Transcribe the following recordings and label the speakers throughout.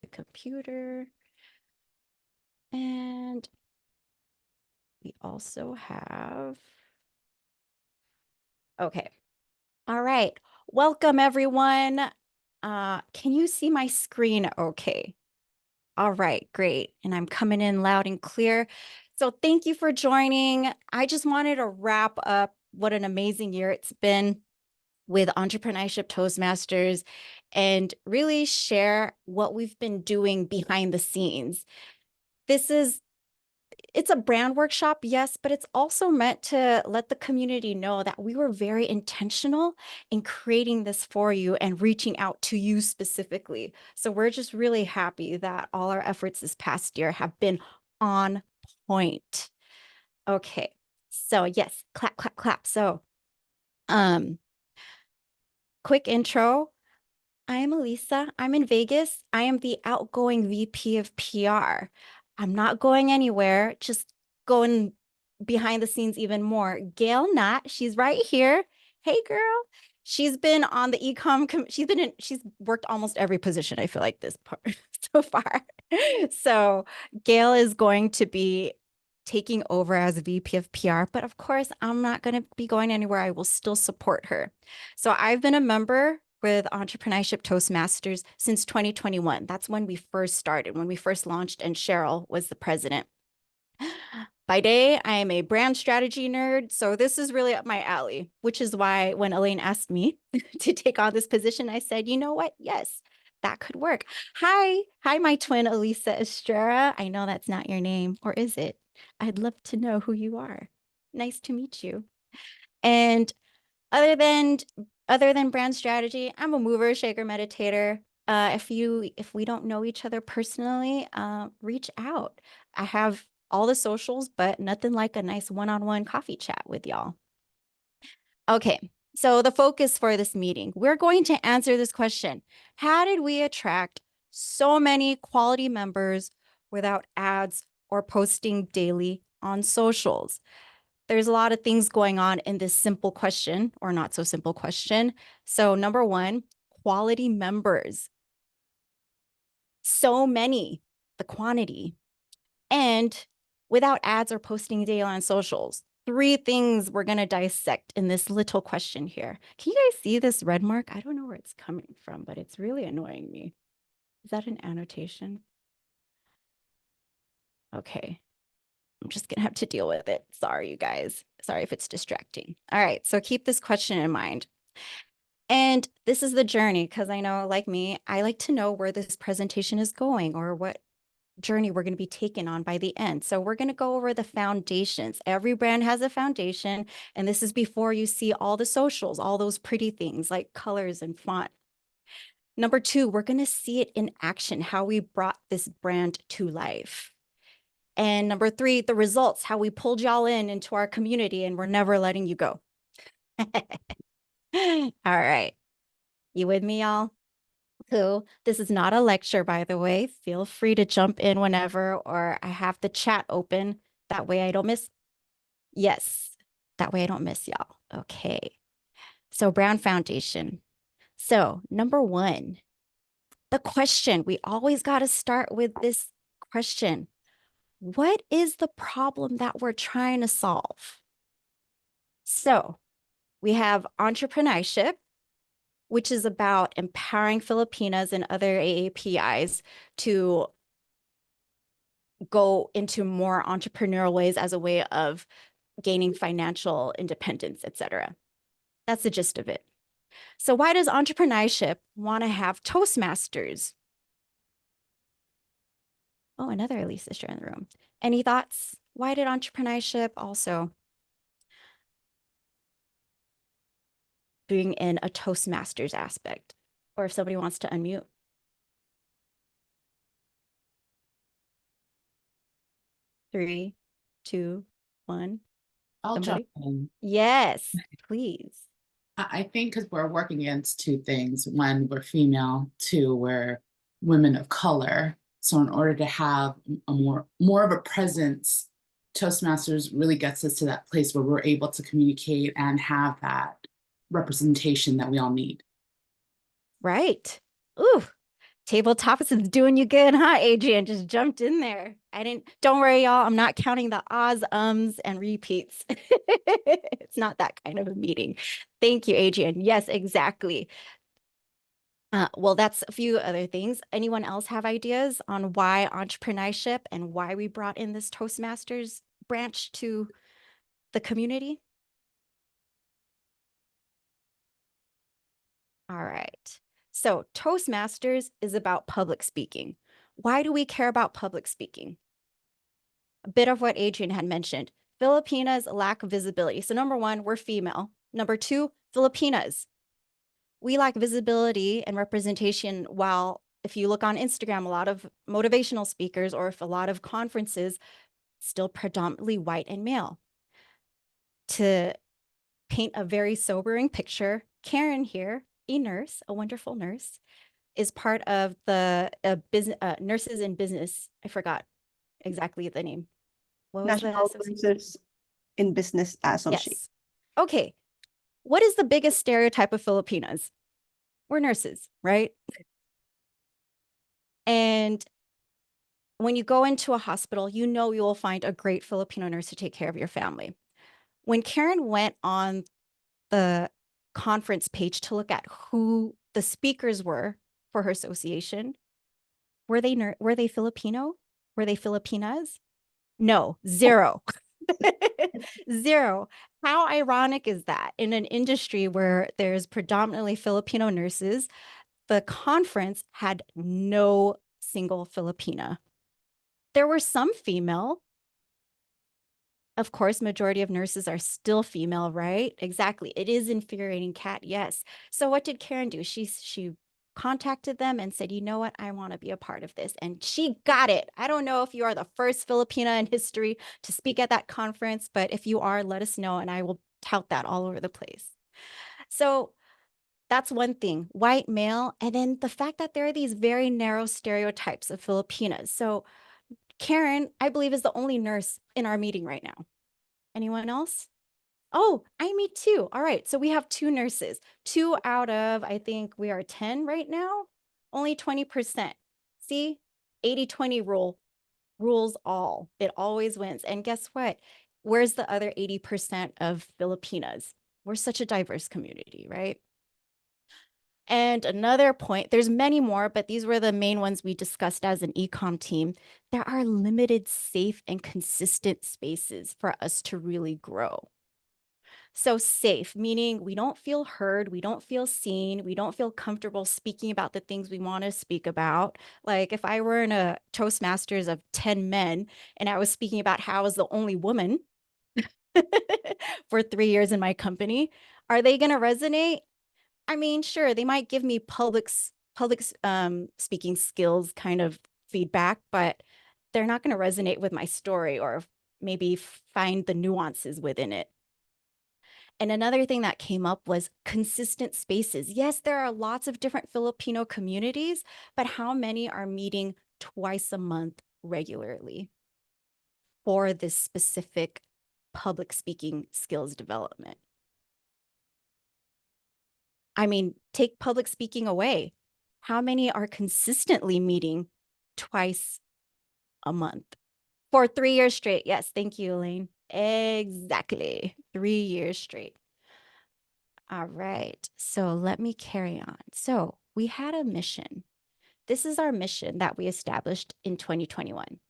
Speaker 1: the computer. And we also have, okay. All right. Welcome, everyone. Can you see my screen okay? All right, great. And I'm coming in loud and clear. So thank you for joining. I just wanted to wrap up what an amazing year it's been with Entrepreneurship Toastmasters and really share what we've been doing behind the scenes. It's a brand workshop, yes, but it's also meant to let the community know that we were very intentional in creating this for you and reaching out to you specifically. So we're just really happy that all our efforts this past year have been on point. Okay, so yes, clap, clap, clap. So, um, quick intro. I am Elisa. I'm in Vegas. I am the outgoing VP of PR. I'm not going anywhere, just going behind the scenes even more. Gail Knott, she's right here. Hey, girl. She's been on the she's worked almost every position, I feel like this part so far. So Gail is going to be taking over as VP of PR, but of course, I'm not going to be going anywhere. I will still support her. So I've been a member with Entrepreneurship Toastmasters since 2021. That's when we first started, when we first launched, and Cheryl was the president. By day, I am a brand strategy nerd, so this is really up my alley, which is why when Elaine asked me to take on this position, I said, you know what? Yes, that could work. Hi, my twin, Elisa Estrera. I know that's not your name, or is it? I'd love to know who you are. Nice to meet you. And other than brand strategy, I'm a mover, shaker, meditator. If we don't know each other personally, reach out. I have all the socials, but nothing like a nice one-on-one coffee chat with y'all. Okay, so the focus for this meeting, we're going to answer this question. How did we attract so many quality members without ads or posting daily on socials? There's a lot of things going on in this simple question or not so simple question. So number one, quality members. So many, the quantity, and without ads or posting daily on socials. Three things we're going to dissect in this little question here. Can you guys see this red mark? I don't know where it's coming from, but it's really annoying me. Is that an annotation? Okay. I'm just going to have to deal with it. Sorry, you guys. Sorry if it's distracting. All right, so keep this question in mind. And this is the journey, because I know, like me, I like to know where this presentation is going or what journey we're going to be taken on by the end. So we're going to go over the foundations. Every brand has a foundation, and this is before you see all the socials, all those pretty things like colors and font. Number two, we're going to see it in action, how we brought this brand to life. And number three, the results, how we pulled y'all into our community and we're never letting you go. All right. You with me, y'all? Cool. This is not a lecture, by the way. Feel free to jump in whenever, or I have the chat open. That way I don't miss. Yes, that way I don't miss y'all. Okay. So Brown Foundation. So number one, the question. We always got to start with this question. What is the problem that we're trying to solve? So we have entrepreneurship, which is about empowering Filipinas and other AAPIs to go into more entrepreneurial ways as a way of gaining financial independence, etc. That's the gist of it. So why does entrepreneurship want to have Toastmasters? Oh, another Elisa Estrera in the room. Any thoughts? Why did entrepreneurship also bring in a Toastmasters aspect? Or if somebody wants to unmute. 3, 2, 1.
Speaker 2: I'll
Speaker 1: Somebody?
Speaker 2: jump in.
Speaker 1: Yes, please.
Speaker 2: I think because we're working against two things. One, we're female. Two, we're women of color. So in order to have a more of a presence, Toastmasters really gets us to that place where we're able to communicate and have that representation that we all need.
Speaker 1: Right. Ooh, Tabletops is doing you good, huh, Adrian? Just jumped in there. Don't worry, y'all. I'm not counting the ahs, ums, and repeats. It's not that kind of a meeting. Thank you, Adrian. Yes, exactly. Well, that's a few other things. Anyone else have ideas on why entrepreneurship and why we brought in this Toastmasters branch to the community? All right. So, Toastmasters is about public speaking. Why do we care about public speaking? A bit of what Adrian had mentioned. Filipinas lack visibility. So, number one, we're female. Number two, Filipinas. We lack visibility and representation. While if you look on Instagram, a lot of motivational speakers or if a lot of conferences, still predominantly white and male. To paint a very sobering picture, Karen here, a nurse, a wonderful nurse, is part of the business nurses in business. I forgot exactly the name. What was the
Speaker 3: National
Speaker 1: association?
Speaker 3: Nurses in Business Association.
Speaker 1: Yes. Okay. What is the biggest stereotype of Filipinas? We're nurses, right? And when you go into a hospital, you know you will find a great Filipino nurse to take care of your family. When Karen went on the conference page to look at who the speakers were for her association, were they Filipino? Were they Filipinas? No, zero. Zero. How ironic is that in an industry where there's predominantly Filipino nurses, the conference had no single Filipina. There were some female. Of course, majority of nurses are still female, right? Exactly. It is infuriating, Kat. Yes. So what did Karen do? She contacted them and said, you know what? I want to be a part of this. And she got it. I don't know if you are the first Filipina in history to speak at that conference, but if you are, let us know and I will tout that all over the place. So that's one thing, white male. And then the fact that there are these very narrow stereotypes of Filipinas. So Karen, I believe, is the only nurse in our meeting right now. Anyone else? Oh, I me too. All right. So we have two nurses, two out of, I think we are 10 right now, only 20%. See, 80-20 rule rules all. It always wins. And guess what? Where's the other 80% of Filipinas? We're such a diverse community, right? And another point, there's many more, but these were the main ones we discussed as an ecom team. There are limited safe and consistent spaces for us to really grow. So safe, meaning we don't feel heard, we don't feel seen, we don't feel comfortable speaking about the things we want to speak about. Like if I were in a Toastmasters of 10 men and I was speaking about how I was the only woman for 3 years in my company, are they going to resonate? I mean, sure, they might give me public speaking skills kind of feedback, but they're not going to resonate with my story or maybe find the nuances within it. And another thing that came up was consistent spaces. Yes, there are lots of different Filipino communities, but how many are meeting twice a month regularly for this specific public speaking skills development? I mean, take public speaking away. How many are consistently meeting twice a month for 3 years straight? Yes, thank you, Elaine. Exactly. 3 years straight. All right. So let me carry on. So we had a mission. This is our mission that we established in 2021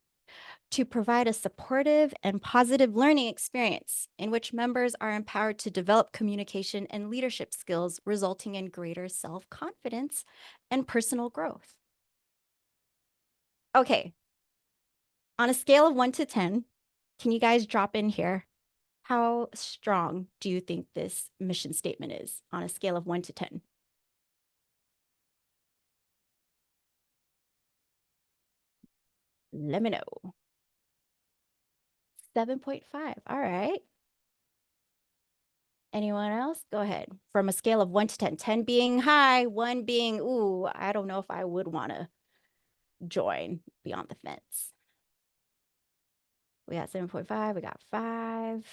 Speaker 1: to provide a supportive and positive learning experience in which members are empowered to develop communication and leadership skills, resulting in greater self-confidence and personal growth. Okay. On a scale of 1 to 10, can you guys drop in here? How strong do you think this mission statement is on a scale of 1 to 10? Let me know. 7.5. All right. Anyone else? Go ahead. From a scale of 1 to 10, 10 being high, 1 being, ooh, I don't know if I would want to join beyond the fence. We got 7.5. We got 5.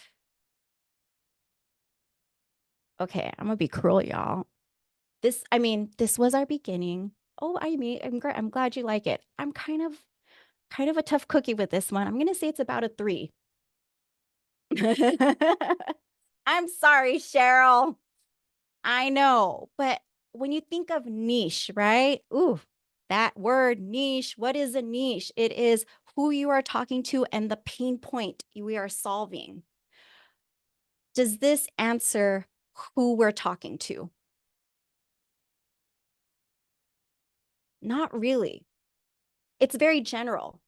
Speaker 1: Okay, I'm going to be cruel, y'all. This was our beginning. Oh, I mean, I'm great. I'm glad you like it. I'm kind of a tough cookie with this one. I'm gonna say it's about a 3. I'm sorry, Cheryl. I know, but when you think of niche, right? Ooh, that word niche. What is a niche? It is who you are talking to and the pain point we are solving. Does this answer who we're talking to? Not really. It's very general.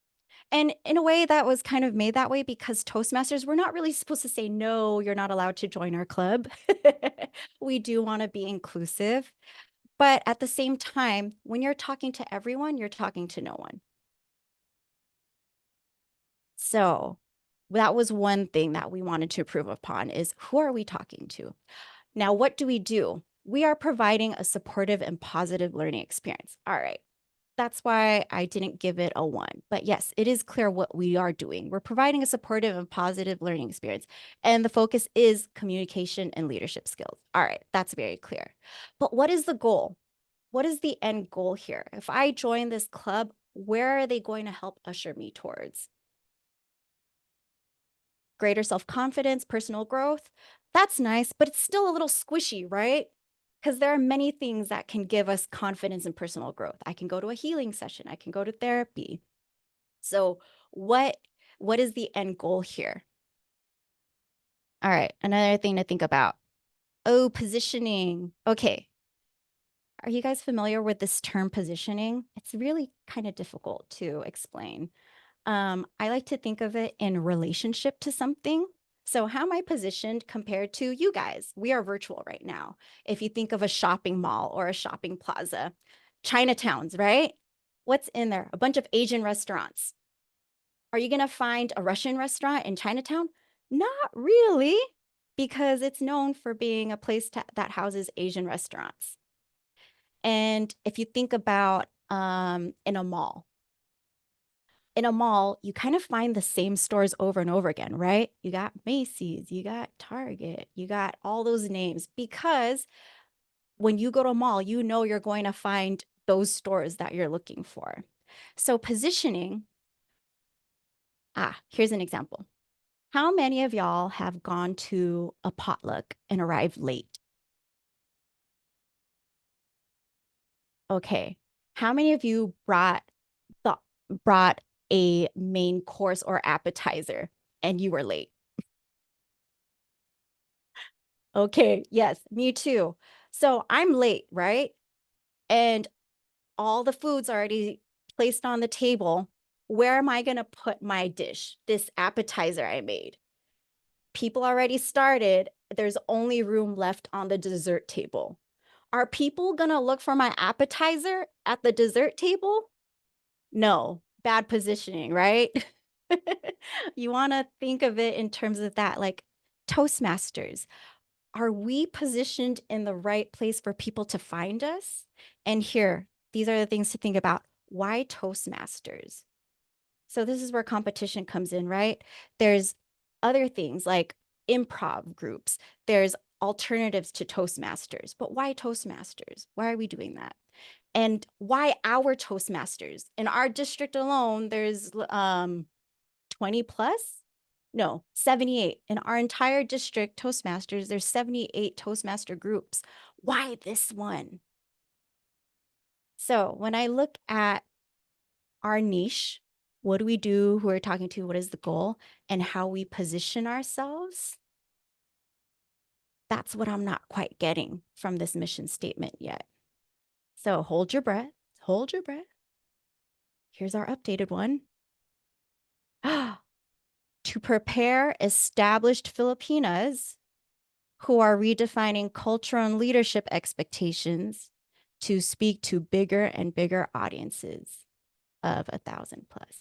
Speaker 1: And in a way, that was kind of made that way because Toastmasters, we're not really supposed to say, no, you're not allowed to join our club. We do want to be inclusive. But at the same time, when you're talking to everyone, you're talking to no one. So that was one thing that we wanted to improve upon is who are we talking to? Now, what do? We are providing a supportive and positive learning experience. All right. That's why I didn't give it a 1. But yes, it is clear what we are doing. We're providing a supportive and positive learning experience. And the focus is communication and leadership skills. All right, that's very clear. But what is the goal? What is the end goal here? If I join this club, where are they going to help usher me towards? Greater self-confidence, personal growth. That's nice, but it's still a little squishy, right? Because there are many things that can give us confidence and personal growth. I can go to a healing session. I can go to therapy. So what is the end goal here? All right, another thing to think about. Oh, positioning. Okay. Are you guys familiar with this term positioning? It's really kind of difficult to explain. I like to think of it in relationship to something. So how am I positioned compared to you guys? We are virtual right now. If you think of a shopping mall or a shopping plaza, Chinatowns, right? What's in there? A bunch of Asian restaurants. Are you going to find a Russian restaurant in Chinatown? Not really, because it's known for being a place that houses Asian restaurants. And if you think about in a mall, you kind of find the same stores over and over again, right? You got Macy's, you got Target, you got all those names because when you go to a mall, you know you're going to find those stores that you're looking for. So positioning, here's an example. How many of y'all have gone to a potluck and arrived late? Okay. How many of you brought a main course or appetizer and you were late? Okay, yes, me too. So I'm late, right? And all the food's already placed on the table. Where am I going to put my dish, this appetizer I made? People already started. There's only room left on the dessert table. Are people going to look for my appetizer at the dessert table? No, bad positioning, right? You want to think of it in terms of that, like Toastmasters. Are we positioned in the right place for people to find us? And here, these are the things to think about. Why Toastmasters? So this is where competition comes in, right? There's other things like improv groups. There's alternatives to Toastmasters. But why Toastmasters? Why are we doing that? And why our Toastmasters? In our district alone, there's 20 plus? No, 78. In our entire district Toastmasters, there's 78 Toastmaster groups. Why this one? So when I look at our niche, what do we do? Who we're talking to? What is the goal? And how we position ourselves? That's what I'm not quite getting from this mission statement yet. So hold your breath. Hold your breath. Here's our updated one. To prepare established Filipinas who are redefining cultural and leadership expectations to speak to bigger and bigger audiences of 1,000 plus.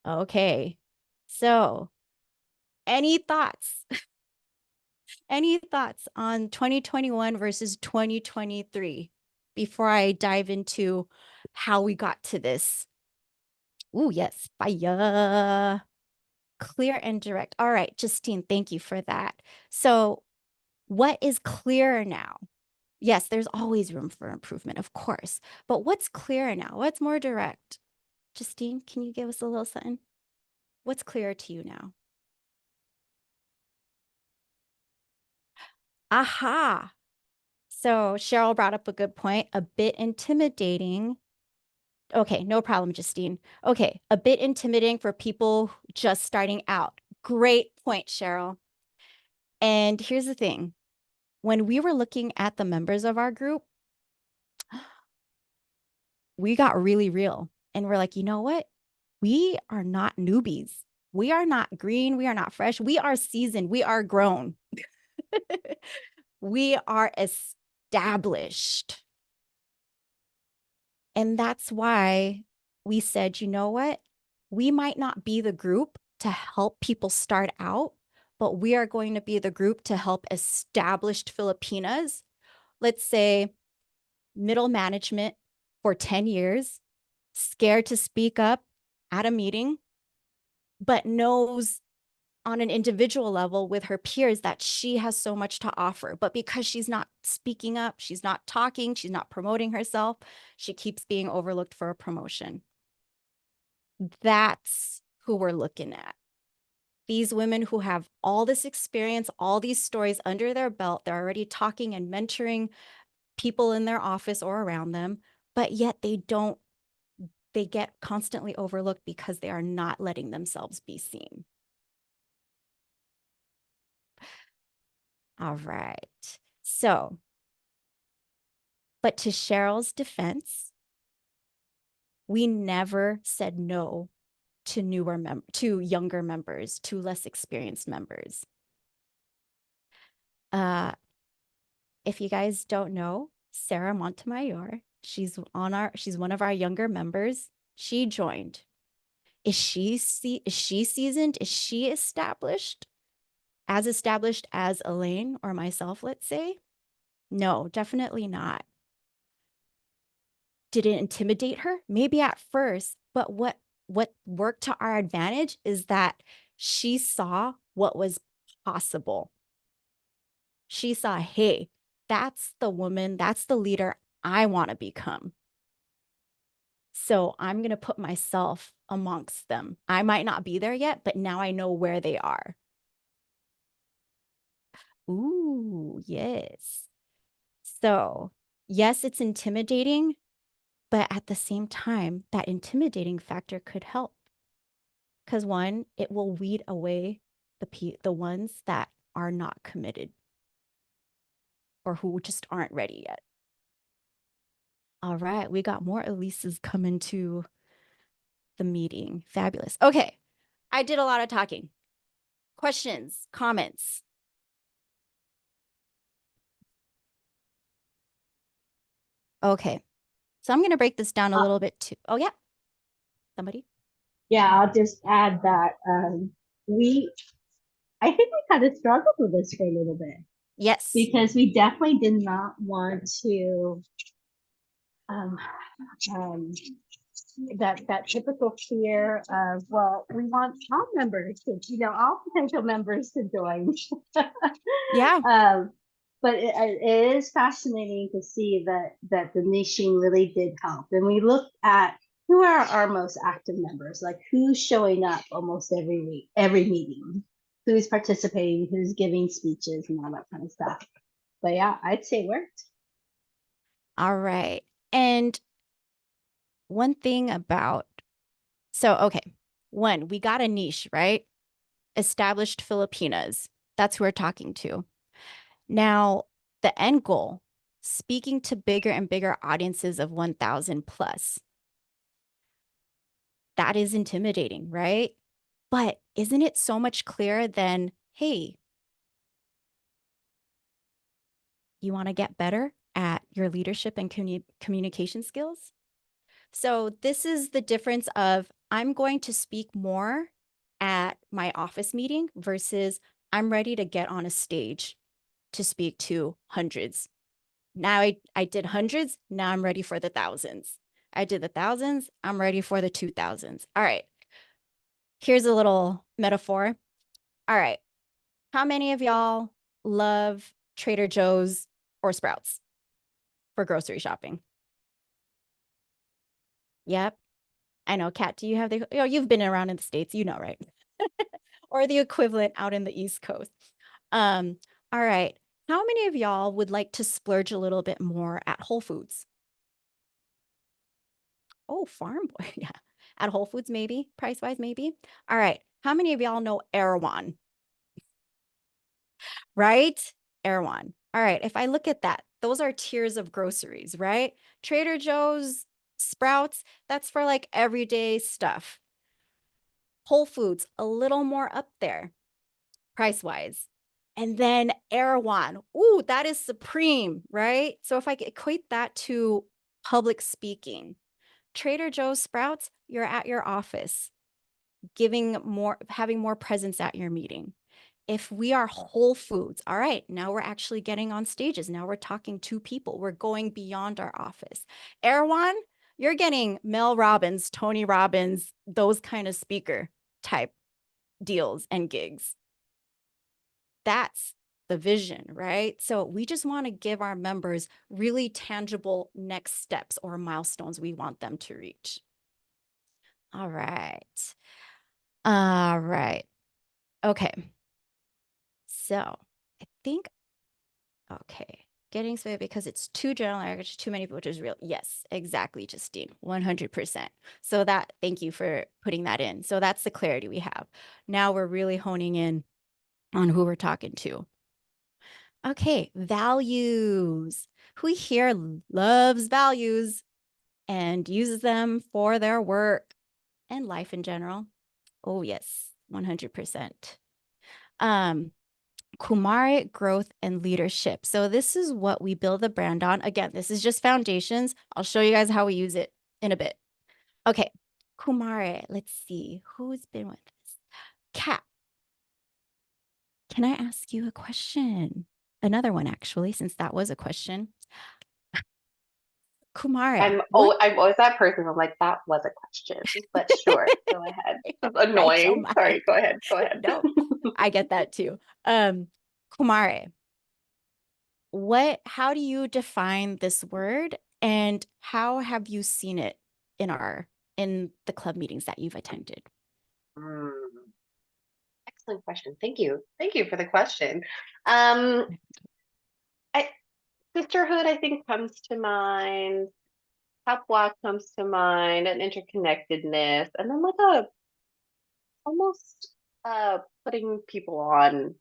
Speaker 1: Okay, so any thoughts? Any thoughts on 2021 versus 2023 before I dive into how we got to this? Ooh, yes, fire. Clear and direct. All right, Justine, thank you for that. So what is clearer now? Yes, there's always room for improvement, of course. But what's clearer now? What's more direct? Justine, can you give us a little something? What's clearer to you now? Aha. So Cheryl brought up a good point, a bit intimidating. Okay, no problem, Justine. Okay, a bit intimidating for people just starting out. Great point, Cheryl. And here's the thing. When we were looking at the members of our group, we got really real. And we're like, you know what? We are not newbies. We are not green. We are not fresh. We are seasoned. We are grown. We are established. And that's why we said, you know what? We might not be the group to help people start out, but we are going to be the group to help established Filipinas, let's say middle management for 10 years, scared to speak up at a meeting, but knows on an individual level with her peers that she has so much to offer. But because she's not speaking up, she's not talking, she's not promoting herself, she keeps being overlooked for a promotion. That's who we're looking at. These women who have all this experience, all these stories under their belt, they're already talking and mentoring people in their office or around them, but yet they get constantly overlooked because they are not letting themselves be seen. All right. So, but to Cheryl's defense, we never said no to to younger members, to less experienced members. If you guys don't know, Sarah Montemayor, she's one of our younger members. She joined. Is she seasoned? Is she established? As established as Elaine or myself, let's say? No, definitely not. Did it intimidate her? Maybe at first, but what worked to our advantage is that she saw what was possible. She saw, hey, that's the woman, that's the leader I want to become. So I'm going to put myself amongst them. I might not be there yet, but now I know where they are. Ooh, yes. So, yes, it's intimidating, but at the same time, that intimidating factor could help. Because one, it will weed away the ones that are not committed or who just aren't ready yet. All right, we got more Elisa's coming to the meeting. Fabulous. Okay, I did a lot of talking. Questions, comments? Okay, so I'm going to break this down a little bit too. Oh, yeah. Somebody?
Speaker 4: Yeah, I'll just add that I think we kind of struggled with this for a little bit
Speaker 1: Yes.
Speaker 4: because we definitely did not want to that typical fear of, well, we want all members to, all potential members to join.
Speaker 1: Yeah.
Speaker 4: But it is fascinating to see that the niching really did help. And we looked at who are our most active members, like who's showing up almost every week, every meeting, who's participating, who's giving speeches and all that kind of stuff. But yeah, I'd say it worked.
Speaker 1: All right. And one thing about, okay, one, we got a niche, right? Established Filipinas. That's who we're talking to. Now, the end goal, speaking to bigger and bigger audiences of 1,000 plus. That is intimidating, right? But isn't it so much clearer than, hey, you want to get better at your leadership and communication skills? So this is the difference of I'm going to speak more at my office meeting versus I'm ready to get on a stage to speak to hundreds. Now I did hundreds, now I'm ready for the thousands. I did the thousands, I'm ready for the 2000s. All right, here's a little metaphor. All right, how many of y'all love Trader Joe's or Sprouts? for grocery shopping? Yep. I know, Kat, do you have the, you've been around in the States, right? Or the equivalent out in the East Coast. All right. How many of y'all would like to splurge a little bit more at Whole Foods? Oh, Farm Boy. Yeah. At Whole Foods, maybe. Price-wise, maybe. All right. How many of y'all know Erewhon? Right? Erewhon. All right. If I look at that, those are tiers of groceries, right? Trader Joe's, Sprouts, that's for like everyday stuff. Whole Foods, a little more up there, price-wise. And then Erewhon. Ooh, that is supreme, right? So if I equate that to public speaking, Trader Joe's, Sprouts, you're at your office, having more presence at your meeting. If we are Whole Foods, all right, now we're actually getting on stages. Now we're talking to people. We're going beyond our office. Erewhon, you're getting Mel Robbins, Tony Robbins, those kind of speaker type deals and gigs. That's the vision, right? So we just want to give our members really tangible next steps or milestones we want them to reach. All right. All right. Okay. So I think, okay. Getting started because it's too general language, too many people, which is real. Yes, exactly, Justine, 100%. So thank you for putting that in. So that's the clarity we have. Now we're really honing in on who we're talking to. Okay, values. Who here loves values and uses them for their work and life in general? Oh, yes, 100%. Kumare, growth and leadership. So this is what we build the brand on. Again, this is just foundations. I'll show you guys how we use it in a bit. Okay, Kumare, let's see. Who's been with us? Kat, can I ask you a question? Another one, actually, since that was a question. Kumare.
Speaker 5: I'm always that person. I'm like, that was a question, but sure, go ahead. That's annoying. Sorry, go ahead.
Speaker 1: No, I get that too. Kumare, how do you define this word and how have you seen it in the club meetings that you've attended?
Speaker 5: Excellent question. Thank you. Thank you for the question. Sisterhood, I think, comes to mind. Tapwa comes to mind, and interconnectedness, and then like almost putting people on,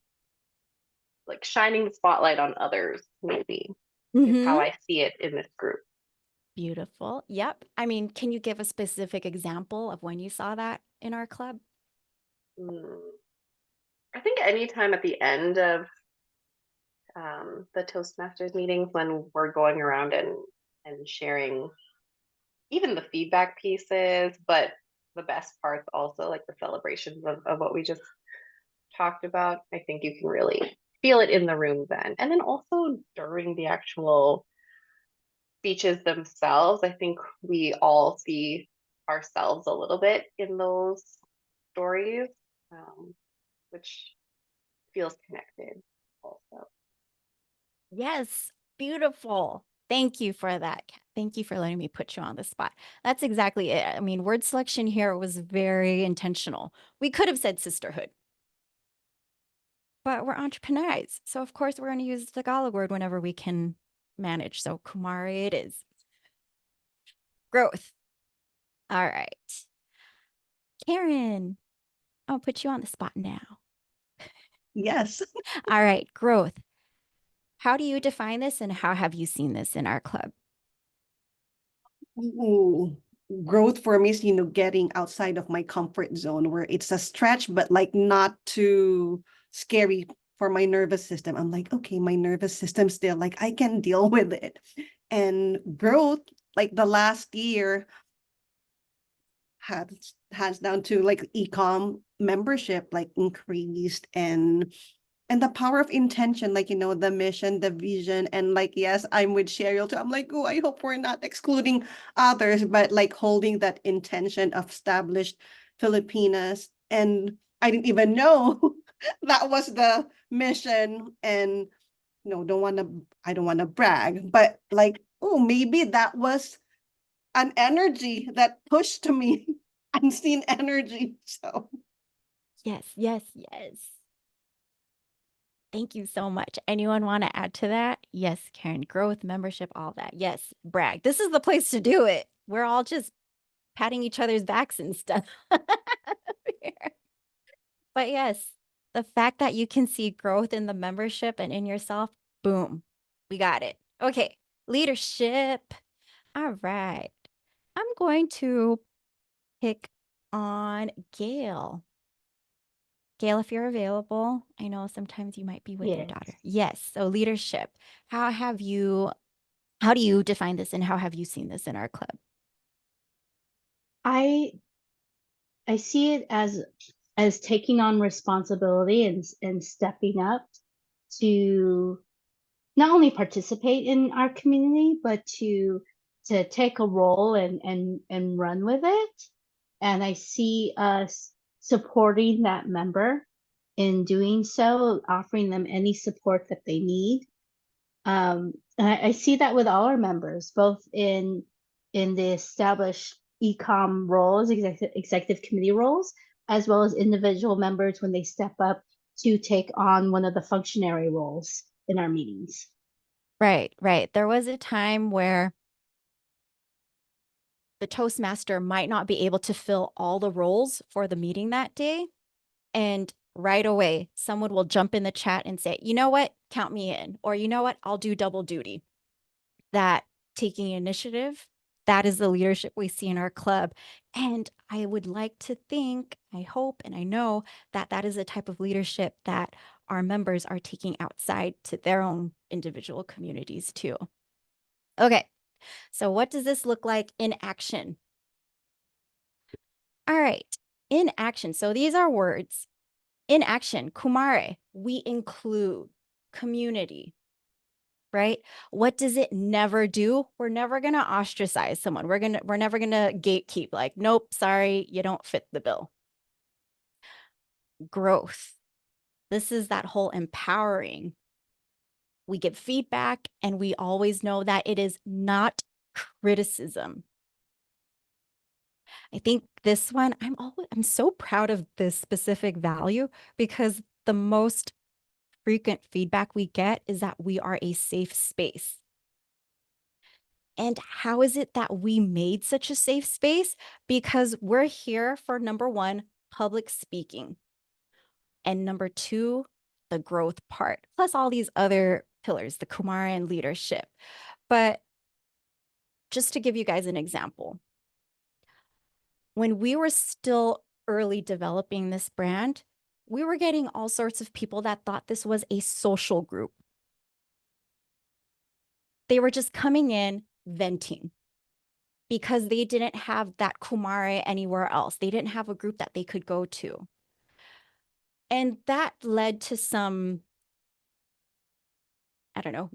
Speaker 5: like shining the spotlight on others, maybe, is how I see it in this group.
Speaker 1: Beautiful. Yep. I mean, can you give a specific example of when you saw that in our club?
Speaker 5: I think anytime at the end of the Toastmasters meetings when we're going around and sharing even the feedback pieces, but the best parts also, like the celebrations of what we just talked about, I think you can really feel it in the room then. And then also during the actual speeches themselves, I think we all see ourselves a little bit in those stories, which feels connected also.
Speaker 1: Yes, beautiful. Thank you for that. Thank you for letting me put you on the spot. That's exactly it. I mean, word selection here was very intentional. We could have said sisterhood, but we're entrepreneurs. So of course we're going to use the Tagalog word whenever we can manage. So Kumare it is. Growth. All right. Karen, I'll put you on the spot now.
Speaker 3: Yes.
Speaker 1: All right, growth. How do you define this and how have you seen this in our club?
Speaker 3: Ooh, growth for me is, getting outside of my comfort zone where it's a stretch, but like not too scary for my nervous system. I'm like, okay, my nervous system still like I can deal with it. And growth, like the last year, hands down to like e-com membership, like increased and the power of intention, like, the mission, the vision, and like, yes, I'm with Cheryl too. I'm like, oh, I hope we're not excluding others, but like holding that intention of established Filipinas. And I didn't even know that was the mission. And I don't want to brag, but like oh, maybe that was an energy that pushed me, unseen energy. So
Speaker 1: Yes, yes, yes. Thank you so much. Anyone want to add to that? Yes, Karen, growth, membership, all that. Yes, brag. This is the place to do it. We're all just patting each other's backs and stuff. But yes, the fact that you can see growth in the membership and in yourself, boom, we got it. Okay, leadership. All right. I'm going to pick on Gail. Gail, if you're available, I know sometimes you might be with your daughter.
Speaker 4: Yes.
Speaker 1: Yes, so leadership. How do you define this and how have you seen this in our club?
Speaker 4: I see it as taking on responsibility and stepping up to not only participate in our community, but to take a role and run with it. And I see us supporting that member in doing so, offering them any support that they need. And I see that with all our members, both in the established ecom roles, executive committee roles, as well as individual members when they step up to take on one of the functionary roles in our meetings.
Speaker 1: Right, right. There was a time where the Toastmaster might not be able to fill all the roles for the meeting that day. And right away, someone will jump in the chat and say, you know what, count me in. Or you know what, I'll do double duty. That taking initiative, that is the leadership we see in our club. And I would like to think, I hope, and I know that that is the type of leadership that our members are taking outside to their own individual communities too. Okay, so what does this look like in action? All right, in action. So these are words. In action, kumare, we include community, right? What does it never do? We're never going to ostracize someone. We're never going to gatekeep like, nope, sorry, you don't fit the bill. Growth. This is that whole empowering. We give feedback and we always know that it is not criticism. I think this one, I'm so proud of this specific value because the most frequent feedback we get is that we are a safe space. And how is it that we made such a safe space? Because we're here for number one, public speaking. And number two, the growth part, plus all these other pillars, the Kumara and leadership. But just to give you guys an example, when we were still early developing this brand, we were getting all sorts of people that thought this was a social group. They were just coming in venting because they didn't have that Kumare anywhere else. They didn't have a group that they could go to. And that led to some, I don't know,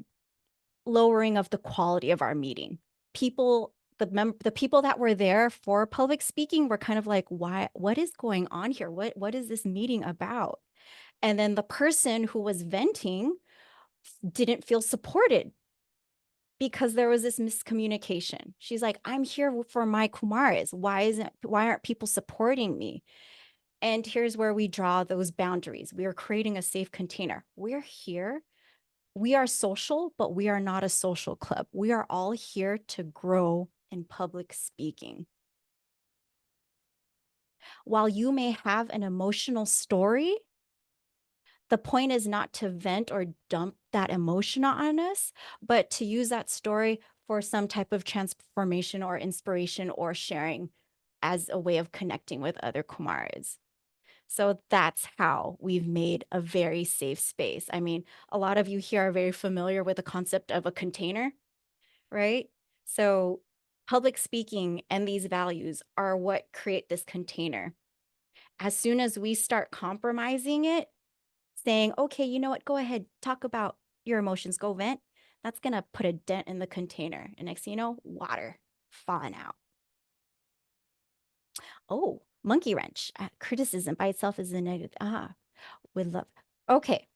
Speaker 1: lowering of the quality of our meeting. People, the people that were there for public speaking were kind of like, what is going on here? What is this meeting about? And then the person who was venting didn't feel supported because there was this miscommunication. She's like, I'm here for my Kumaras. Why aren't people supporting me? And here's where we draw those boundaries. We are creating a safe container. We're here. We are social, but we are not a social club. We are all here to grow in public speaking. While you may have an emotional story, the point is not to vent or dump that emotion on us, but to use that story for some type of transformation or inspiration or sharing as a way of connecting with other Kumaras. So that's how we've made a very safe space. I mean, a lot of you here are very familiar with the concept of a container, right? So public speaking and these values are what create this container. As soon as we start compromising it, saying, okay, you know what, go ahead, talk about your emotions, go vent, that's going to put a dent in the container. And next thing you know, water falling out. Oh, monkey wrench. Criticism by itself is a negative. With love. Okay.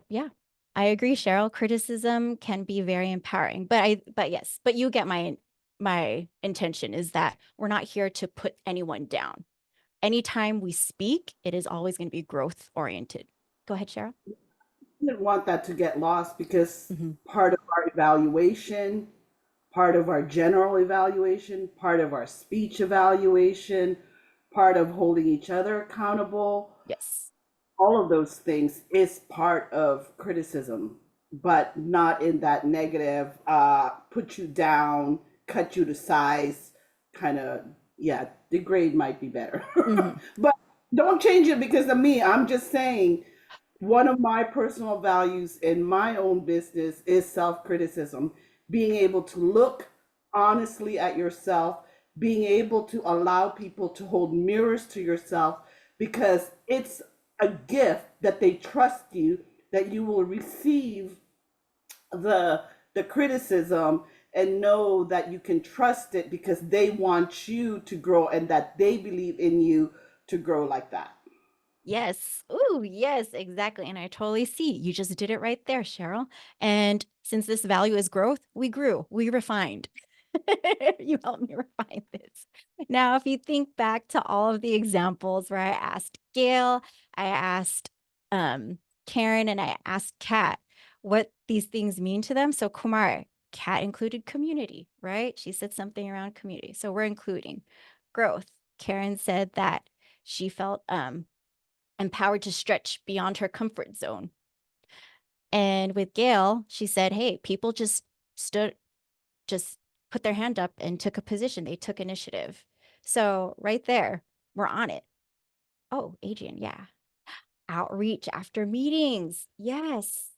Speaker 1: Yeah. I agree, Cheryl. Criticism can be very empowering, but yes, but you get my intention is that we're not here to put anyone down. Anytime we speak, it is always going to be growth oriented. Go ahead, Cheryl.
Speaker 6: Didn't want that to get lost because
Speaker 1: Mm-hmm.
Speaker 6: part of our evaluation, part of our general evaluation, part of our speech evaluation, part of holding each other accountable,
Speaker 1: Yes.
Speaker 6: all of those things is part of criticism, but not in that negative, put you down, cut you to size kind of, yeah, degrade might be better.
Speaker 1: Mm-hmm.
Speaker 6: But don't change it because of me. I'm just saying one of my personal values in my own business is self criticism, being able to look honestly at yourself, being able to allow people to hold mirrors to yourself because it's a gift that they trust you, that you will receive the the criticism and know that you can trust it because they want you to grow and that they believe in you to grow like that.
Speaker 1: Yes. Ooh, yes, exactly. And I totally see. You just did it right there, Cheryl. And since this value is growth, we grew, we refined. You helped me refine this. Now, if you think back to all of the examples where I asked Gail, I asked Karen, and I asked Kat what these things mean to them. So Kumar, Kat included community, right? She said something around community. So we're including growth. Karen said that she felt empowered to stretch beyond her comfort zone. And with Gail, she said, hey, people just put their hand up and took a position. They took initiative. So right there, we're on it. Oh, Adrian, yeah. Outreach after meetings. Yes.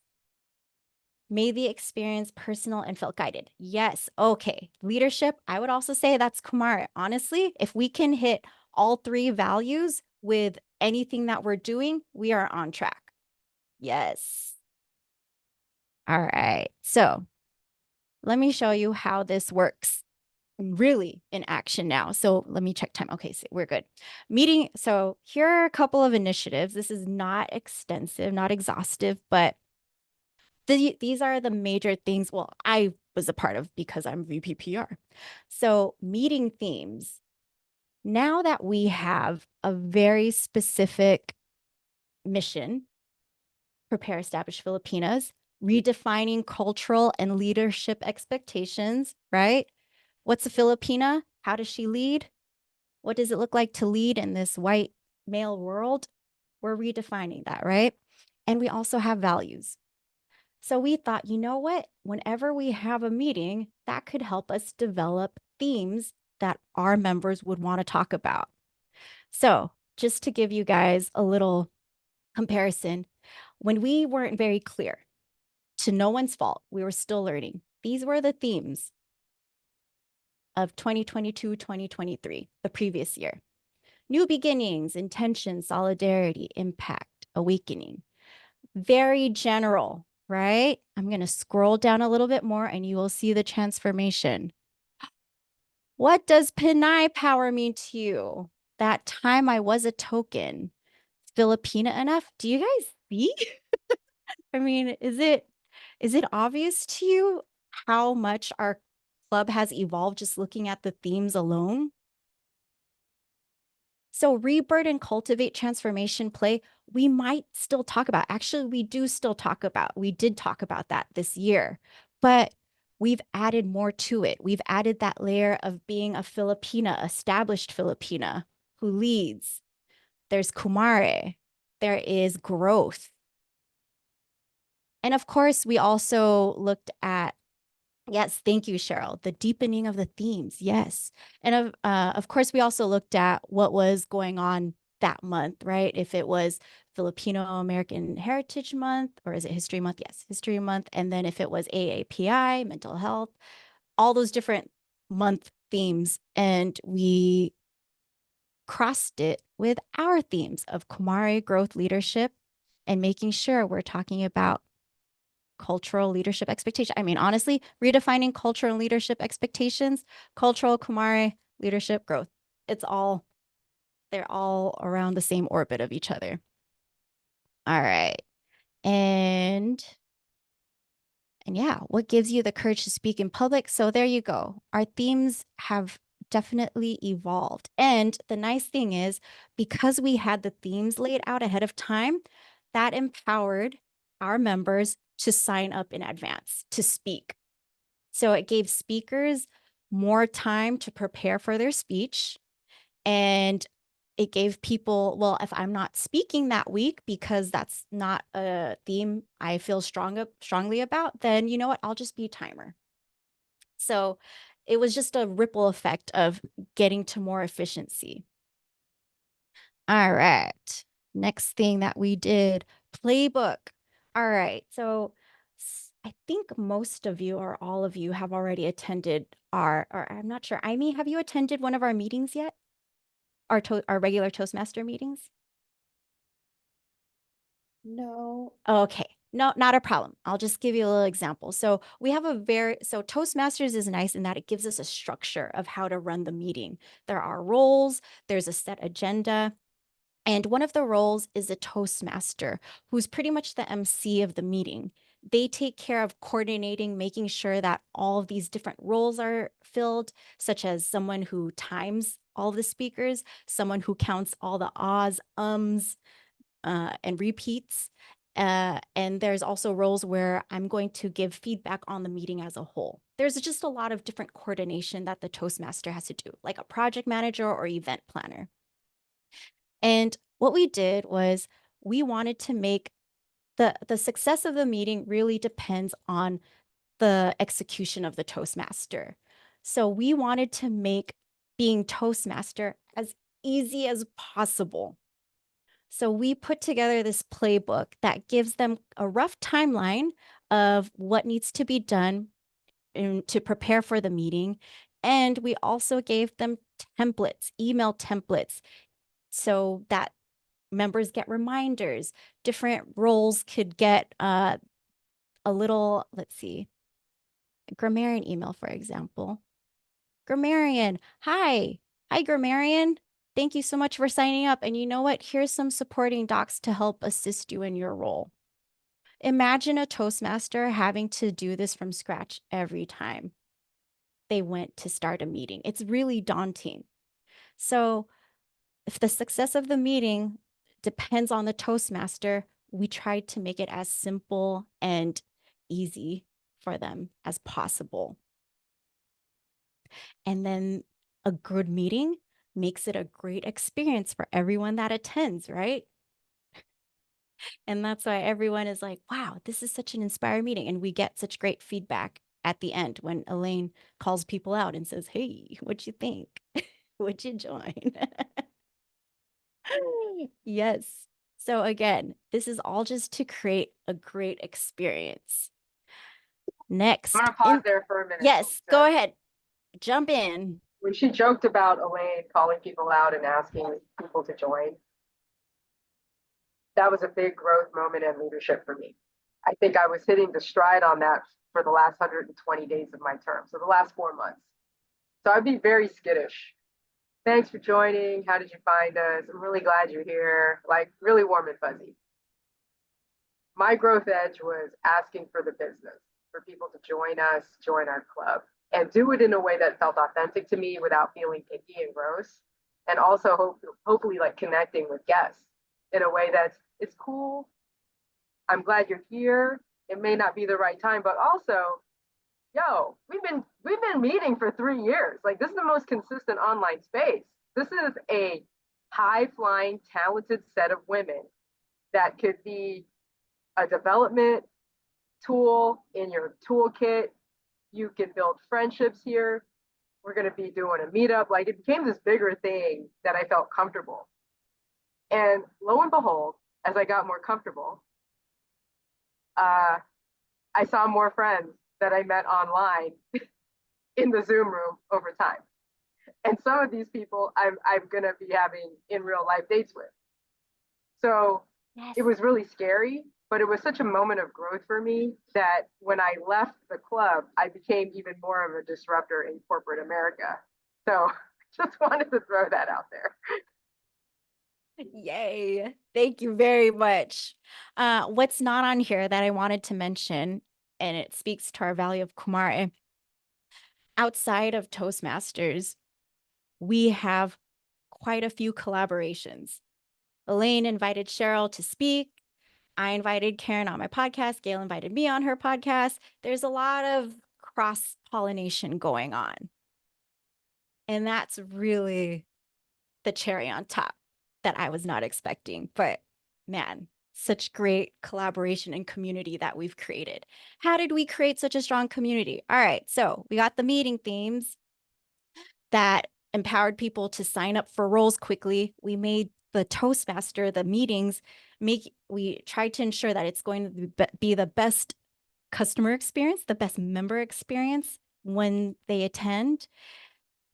Speaker 1: Made the experience personal and felt guided. Yes. Okay. Leadership, I would also say that's Kumar. Honestly, if we can hit all three values with anything that we're doing, we are on track. Yes. All right. So let me show you how this works really in action now. So let me check time. Okay, so we're good. Meeting. So here are a couple of initiatives. This is not extensive, not exhaustive, but these are the major things. Well, I was a part of because I'm VPPR. So meeting themes. Now that we have a very specific mission, prepare, establish Filipinas, redefining cultural and leadership expectations, right? What's a Filipina? How does she lead? What does it look like to lead in this white male world? We're redefining that, right? And we also have values. So we thought, you know what? Whenever we have a meeting, that could help us develop themes that our members would want to talk about. So just to give you guys a little comparison, when we weren't very clear, to no one's fault, we were still learning. These were the themes of 2022, 2023, the previous year. New beginnings, intention, solidarity, impact, awakening. Very general, right? I'm going to scroll down a little bit more and you will see the transformation. What does Pinay power mean to you? That time I was a token. Filipina enough? Do you guys see? I mean, is it obvious to you how much our club has evolved just looking at the themes alone? So rebirth and cultivate transformation play, we might still talk about. Actually, we do still talk about. We did talk about that this year, but we've added more to it. We've added that layer of being a Filipina, established Filipina who leads. There's Kumare. There is growth. And of course, we also looked at, yes, thank you, Cheryl, the deepening of the themes. Yes. And of course, we also looked at what was going on that month, right? If it was Filipino American Heritage Month, or is it History Month? Yes, History Month. And then if it was AAPI, mental health, all those different month themes. And we crossed it with our themes of Kumare growth leadership and making sure we're talking about cultural leadership expectation. I mean, honestly, redefining cultural leadership expectations, cultural Kumare leadership growth. They're all around the same orbit of each other. All right. And And yeah, what gives you the courage to speak in public? So there you go. Our themes have definitely evolved. And the nice thing is, because we had the themes laid out ahead of time, that empowered our members to sign up in advance to speak. So it gave speakers more time to prepare for their speech. And it gave people, well, if I'm not speaking that week because that's not a theme I feel strongly about, then you know what? I'll just be a timer. So it was just a ripple effect of getting to more efficiency. All right. Next thing that we did, playbook. All right. So I think most of you or all of you have already attended or I'm not sure. Amy, have you attended one of our meetings yet? Our regular Toastmaster meetings?
Speaker 3: No.
Speaker 1: Okay. No, not a problem. I'll just give you a little example. So we have so Toastmasters is nice in that it gives us a structure of how to run the meeting. There are roles, there's a set agenda, and one of the roles is a Toastmaster, who's pretty much the MC of the meeting. They take care of coordinating, making sure that all of these different roles are filled, such as someone who times all the speakers, someone who counts all the ahs, ums, and repeats. And there's also roles where I'm going to give feedback on the meeting as a whole. There's just a lot of different coordination that the Toastmaster has to do, like a project manager or event planner. And what we did was we wanted to make the success of the meeting really depends on the execution of the Toastmaster. So we wanted to make being Toastmaster as easy as possible. So we put together this playbook that gives them a rough timeline of what needs to be done to prepare for the meeting. And we also gave them templates, email templates, so that members get reminders. Different roles could get a little, let's see, a grammarian email, for example. Grammarian, hi. Hi, grammarian. Thank you so much for signing up. And you know what? Here's some supporting docs to help assist you in your role. Imagine a Toastmaster having to do this from scratch every time they went to start a meeting. It's really daunting. So if the success of the meeting depends on the Toastmaster, we tried to make it as simple and easy for them as possible. And then a good meeting makes it a great experience for everyone that attends, right? And that's why everyone is like, wow, this is such an inspiring meeting. And we get such great feedback at the end when Elaine calls people out and says, hey, what'd you think? Would you join? Yes. So again, this is all just to create a great experience. Next.
Speaker 7: I'm gonna pause there for a minute.
Speaker 1: Yes, go ahead. Jump in.
Speaker 7: When she joked about Elaine calling people out and asking people to join, that was a big growth moment in leadership for me. I think I was hitting the stride on that for the last 120 days of my term, so the last 4 months. So I'd be very skittish. Thanks for joining. How did you find us? I'm really glad you're here. Like really warm and fuzzy. My growth edge was asking for the business, for people to join us, join our club, and do it in a way that felt authentic to me without feeling icky and gross. And also hopefully like connecting with guests in a way that's it's cool. I'm glad you're here. It may not be the right time, but also, yo, we've been meeting for 3 years. Like this is the most consistent online space. This is a high-flying, talented set of women that could be a development tool in your toolkit. You can build friendships here. We're going to be doing a meetup. Like it became this bigger thing that I felt comfortable. And lo and behold, as I got more comfortable, I saw more friends that I met online in the Zoom room over time. And some of these people I'm going to be having in real life dates with. So
Speaker 1: Yes.
Speaker 7: it was really scary, but it was such a moment of growth for me that when I left the club, I became even more of a disruptor in corporate America. So just wanted to throw that out there.
Speaker 1: Yay. Thank you very much. What's not on here that I wanted to mention and it speaks to our value of Kumare. Outside of Toastmasters, we have quite a few collaborations. Elaine invited Cheryl to speak. I invited Karen on my podcast. Gail invited me on her podcast. There's a lot of cross-pollination going on. And that's really the cherry on top that I was not expecting. But man, such great collaboration and community that we've created. How did we create such a strong community? All right, so we got the meeting themes that empowered people to sign up for roles quickly. We made the Toastmaster, the meetings, we tried to ensure that it's going to be the best customer experience, the best member experience when they attend.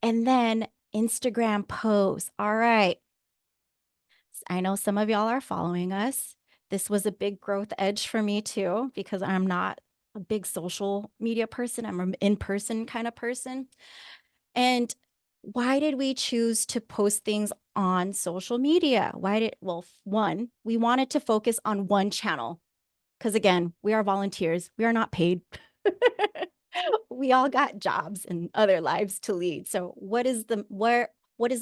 Speaker 1: And then Instagram posts. All right. I know some of y'all are following us. This was a big growth edge for me too, because I'm not a big social media person. I'm an in-person kind of person. And why did we choose to post things on social media? Well, one, we wanted to focus on one channel. Because again, we are volunteers. We are not paid. We all got jobs and other lives to lead. So what is the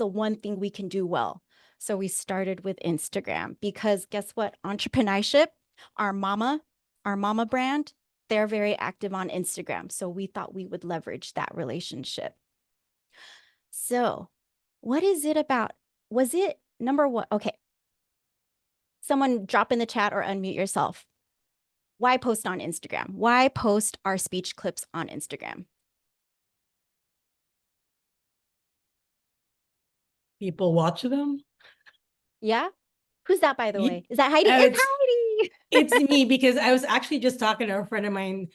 Speaker 1: one thing we can do well? So we started with Instagram, because guess what? Entreprenayship, our mama brand, they're very active on Instagram. So we thought we would leverage that relationship. So what is it about? Was it number one? Okay. Someone drop in the chat or unmute yourself. Why post on Instagram? Why post our speech clips on Instagram?
Speaker 8: People watch them.
Speaker 1: Yeah? Who's that, by the
Speaker 8: Ye-
Speaker 1: way? Is that Heidi? It's Heidi!
Speaker 8: It's me, because I was actually just talking to a friend of mine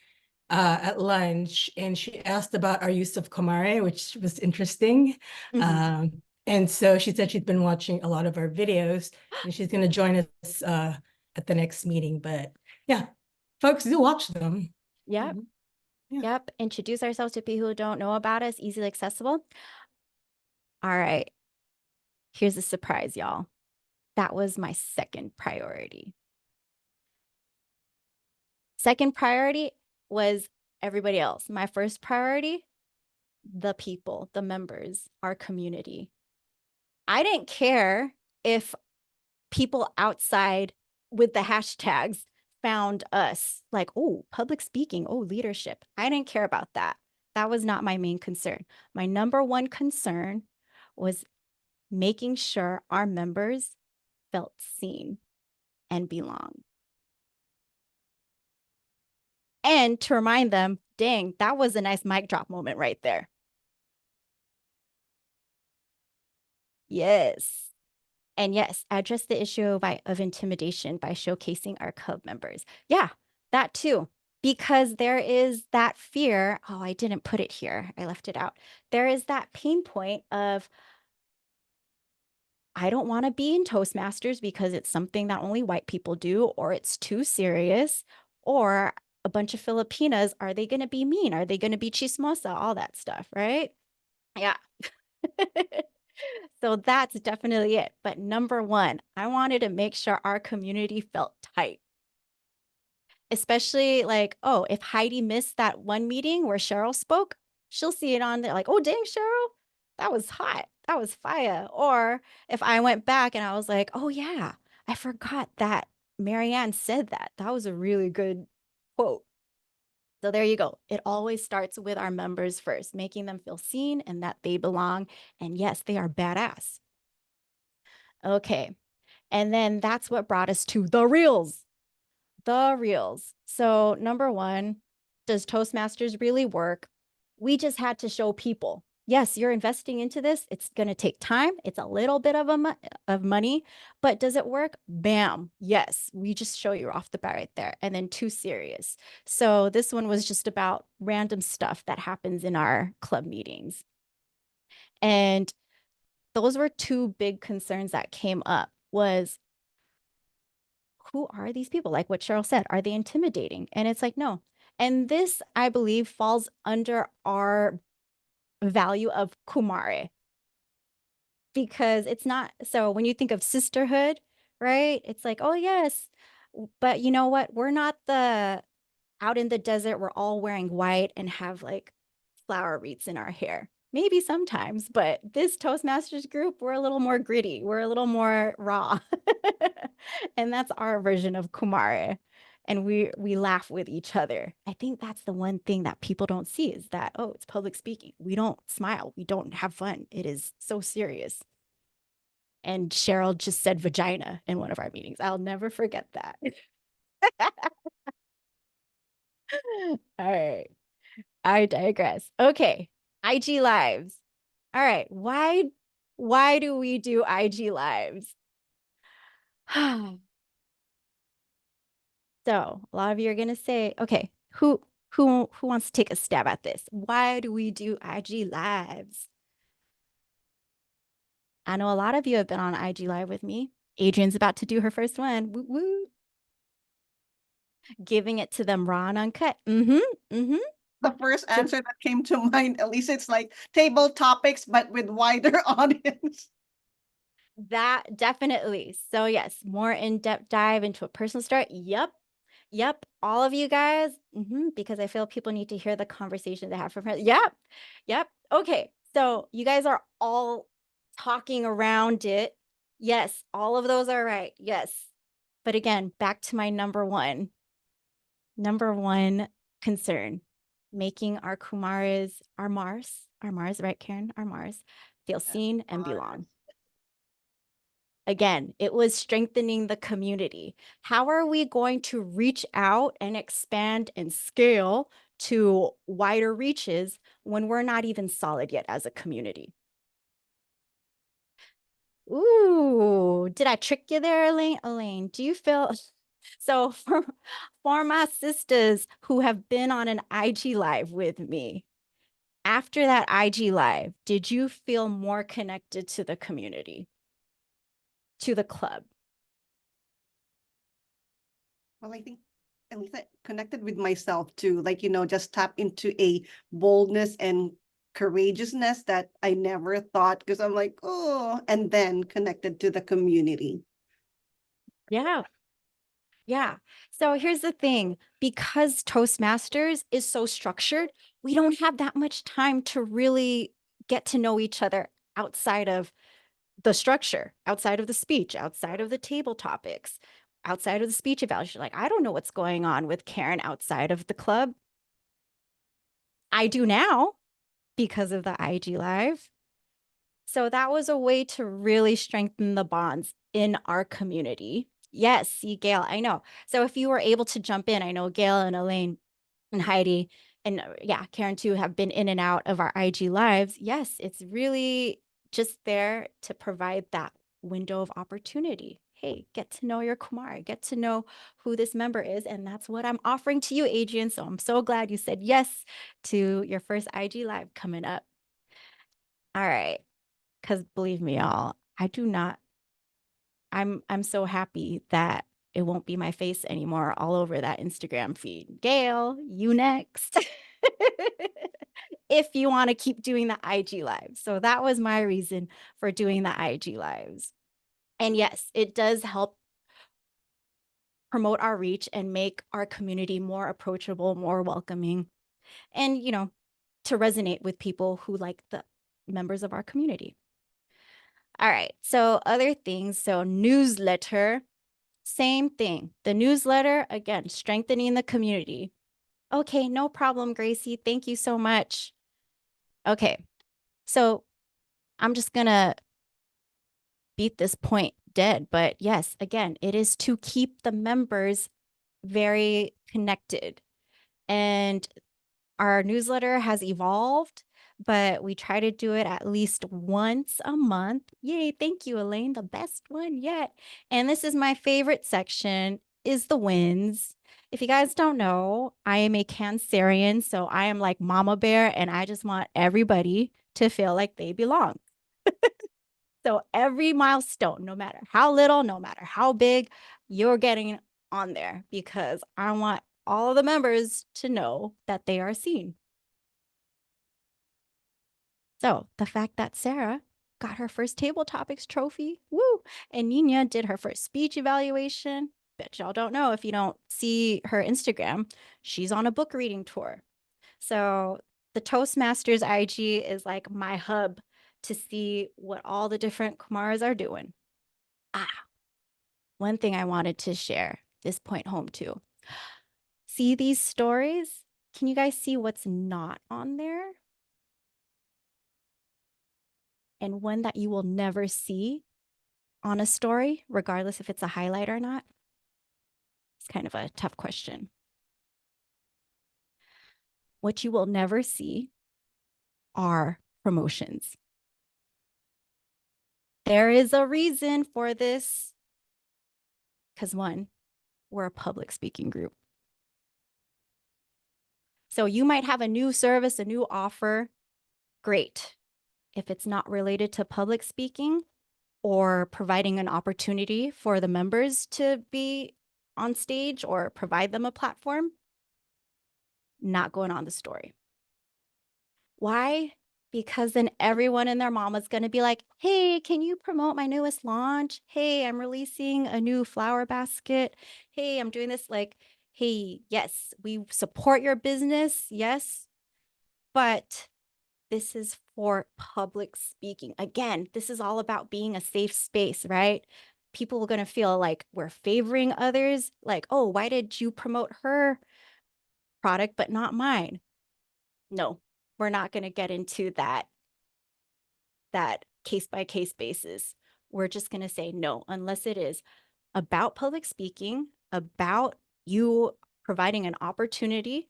Speaker 8: at lunch, and she asked about our use of Kumare, which was interesting.
Speaker 1: Mhm.
Speaker 8: And so she said she's been watching a lot of our videos, and she's going to join us at the next meeting. But yeah, folks do watch them.
Speaker 1: Yep.
Speaker 8: Yeah.
Speaker 1: Yep. Introduce ourselves to people who don't know about us, easily accessible. All right. Here's a surprise, y'all. That was my second priority. Second priority was everybody else. My first priority, the people, the members, our community. I didn't care if people outside with the hashtags found us like, oh, public speaking, oh, leadership. I didn't care about that. That was not my main concern. My number one concern was making sure our members felt seen and belong. And to remind them, dang, that was a nice mic drop moment right there. Yes. And yes, address the issue of intimidation by showcasing our club members. Yeah, that too. Because there is that fear. Oh, I didn't put it here. I left it out. There is that pain point of, I don't want to be in Toastmasters because it's something that only white people do, or it's too serious, or a bunch of Filipinas, are they going to be mean? Are they going to be chismosa? All that stuff, right? Yeah. So that's definitely it. But number one, I wanted to make sure our community felt tight. Especially like, oh, if Heidi missed that one meeting where Cheryl spoke, she'll see it on there like, oh, dang, Cheryl, that was hot. That was fire. Or if I went back and I was like, oh, yeah, I forgot that Marianne said that. That was a really good quote. So there you go. It always starts with our members first, making them feel seen and that they belong. And yes, they are badass. Okay. And then that's what brought us to the reels. The reels. So number one, does Toastmasters really work? We just had to show people. Yes, you're investing into this. It's going to take time. It's a little bit of money, but does it work? Bam. Yes, we just show you off the bat right there. And then too serious. So this one was just about random stuff that happens in our club meetings. And those were two big concerns that came up was, who are these people? Like what Cheryl said, are they intimidating? And it's like, no. And this, I believe, falls under our value of Kumare, because it's not, so when you think of sisterhood, right? It's like, oh yes, but you know what? We're not the out in the desert, we're all wearing white and have like flower wreaths in our hair. Maybe sometimes, but this Toastmasters group, we're a little more gritty. We're a little more raw. And that's our version of Kumare. And we laugh with each other. I think that's the one thing that people don't see is that, oh, it's public speaking. We don't smile. We don't have fun. It is so serious. And Cheryl just said vagina in one of our meetings. I'll never forget that. All right. I digress. Okay. IG lives. All right. Why do we do IG lives? So a lot of you are gonna say, okay, who wants to take a stab at this? Why do we do IG lives? I know a lot of you have been on IG live with me. Adrian's about to do her first one. Woo woo. Giving it to them raw and uncut.
Speaker 3: The first answer that came to mind, Elisa, it's like table topics, but with wider audience.
Speaker 1: That definitely. So yes, more in-depth dive into a personal story. Yep. All of you guys, because I feel people need to hear the conversation they have from her. Yep. Okay. So you guys are all talking around it. Yes, all of those are right. Yes. But again, back to my number one concern, making our Kumaras, our Mars, right, Karen? Our Mars, feel seen and belong. Again, it was strengthening the community. How are we going to reach out and expand and scale to wider reaches when we're not even solid yet as a community? Ooh, did I trick you there, Elaine? Elaine, do you feel so for my sisters who have been on an IG live with me, after that IG live, did you feel more connected to the community, to the club?
Speaker 3: Well, I think Elisa connected with myself too, like, just tap into a boldness and courageousness that I never thought, because I'm like, oh, and then connected to the community.
Speaker 1: Yeah. So here's the thing, because Toastmasters is so structured, we don't have that much time to really get to know each other outside of the structure, outside of the speech, outside of the table topics, outside of the speech evaluation. Like, I don't know what's going on with Karen outside of the club. I do now because of the IG Live. So that was a way to really strengthen the bonds in our community. Yes, see, Gail, I know. So if you were able to jump in, I know Gail and Elaine and Heidi and Karen too have been in and out of our IG lives. Yes, it's really just there to provide that window of opportunity. Hey, get to know your Kumar, get to know who this member is. And that's what I'm offering to you, Adrian. So I'm so glad you said yes to your first IG live coming up. All right. Because believe me, y'all, I'm so happy that it won't be my face anymore all over that Instagram feed. Gail, you next. If you want to keep doing the IG lives. So that was my reason for doing the IG lives. And yes, it does help promote our reach and make our community more approachable, more welcoming, and, to resonate with people who like the members of our community. All right. So other things. So newsletter, same thing. The newsletter, again, strengthening the community. Okay, no problem, Gracie. Thank you so much. Okay. So I'm just going to beat this point dead. But yes, again, it is to keep the members very connected. And our newsletter has evolved, but we try to do it at least once a month. Yay, thank you, Elaine, the best one yet. And this is my favorite section, is the wins. If you guys don't know, I am a Cancerian, so I am like Mama Bear, and I just want everybody to feel like they belong. So every milestone, no matter how little, no matter how big, you're getting on there because I want all of the members to know that they are seen. So the fact that Sarah got her first table topics trophy, woo, and Nina did her first speech evaluation, bet y'all don't know if you don't see her Instagram. She's on a book reading tour. So the Toastmasters IG is like my hub to see what all the different Kumaras are doing. One thing I wanted to share, this point home too. See these stories? Can you guys see what's not on there? And one that you will never see on a story, regardless if it's a highlight or not? It's kind of a tough question. What you will never see are promotions. There is a reason for this. Because one, we're a public speaking group. So you might have a new service, a new offer. Great. If it's not related to public speaking or providing an opportunity for the members to be on stage or provide them a platform, not going on the story. Why? Because then everyone and their mama's going to be like, hey, can you promote my newest launch? Hey, I'm releasing a new flower basket. Hey, I'm doing this. Like, hey, yes, we support your business. Yes. But this is for public speaking. Again, this is all about being a safe space, right? People are going to feel like we're favoring others. Like, oh, why did you promote her product, but not mine? No, we're not going to get into that case by case basis. We're just going to say no, unless it is about public speaking, about you providing an opportunity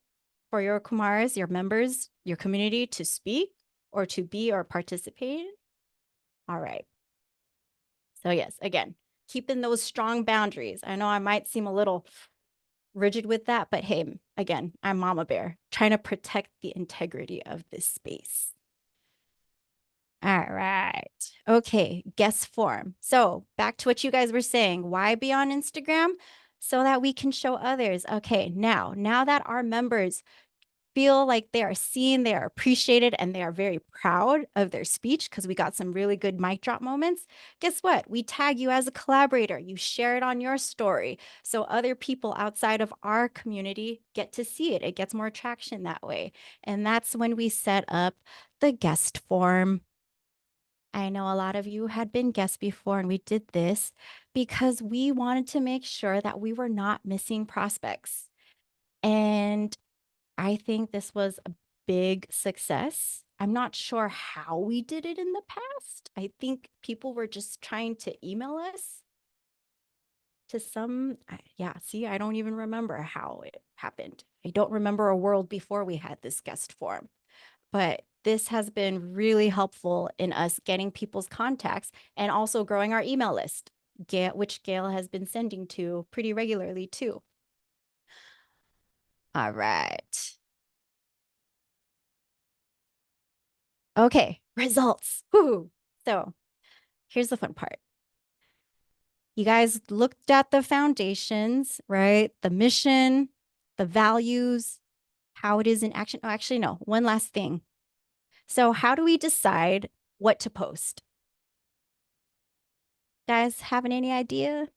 Speaker 1: for your Kumaras, your members, your community to speak or to be or participate. All right. So yes, again, keeping those strong boundaries. I know I might seem a little rigid with that, but hey, again, I'm Mama Bear, trying to protect the integrity of this space. All right. Okay, guest form. So back to what you guys were saying. Why be on Instagram? So that we can show others. Okay, now that our members feel like they are seen, they are appreciated, and they are very proud of their speech because we got some really good mic drop moments. Guess what? We tag you as a collaborator. You share it on your story. So other people outside of our community get to see it. It gets more traction that way. And that's when we set up the guest form. I know a lot of you had been guests before, and we did this because we wanted to make sure that we were not missing prospects. And I think this was a big success. I'm not sure how we did it in the past. I think people were just trying to email us to some, yeah, see, I don't even remember how it happened. I don't remember a world before we had this guest form. But this has been really helpful in us getting people's contacts and also growing our email list, which Gail has been sending to pretty regularly too. All right. Okay, results. Woo. So here's the fun part. You guys looked at the foundations, right? The mission, the values, how it is in action. Oh, actually, no, one last thing. So how do we decide what to post? Guys having any idea?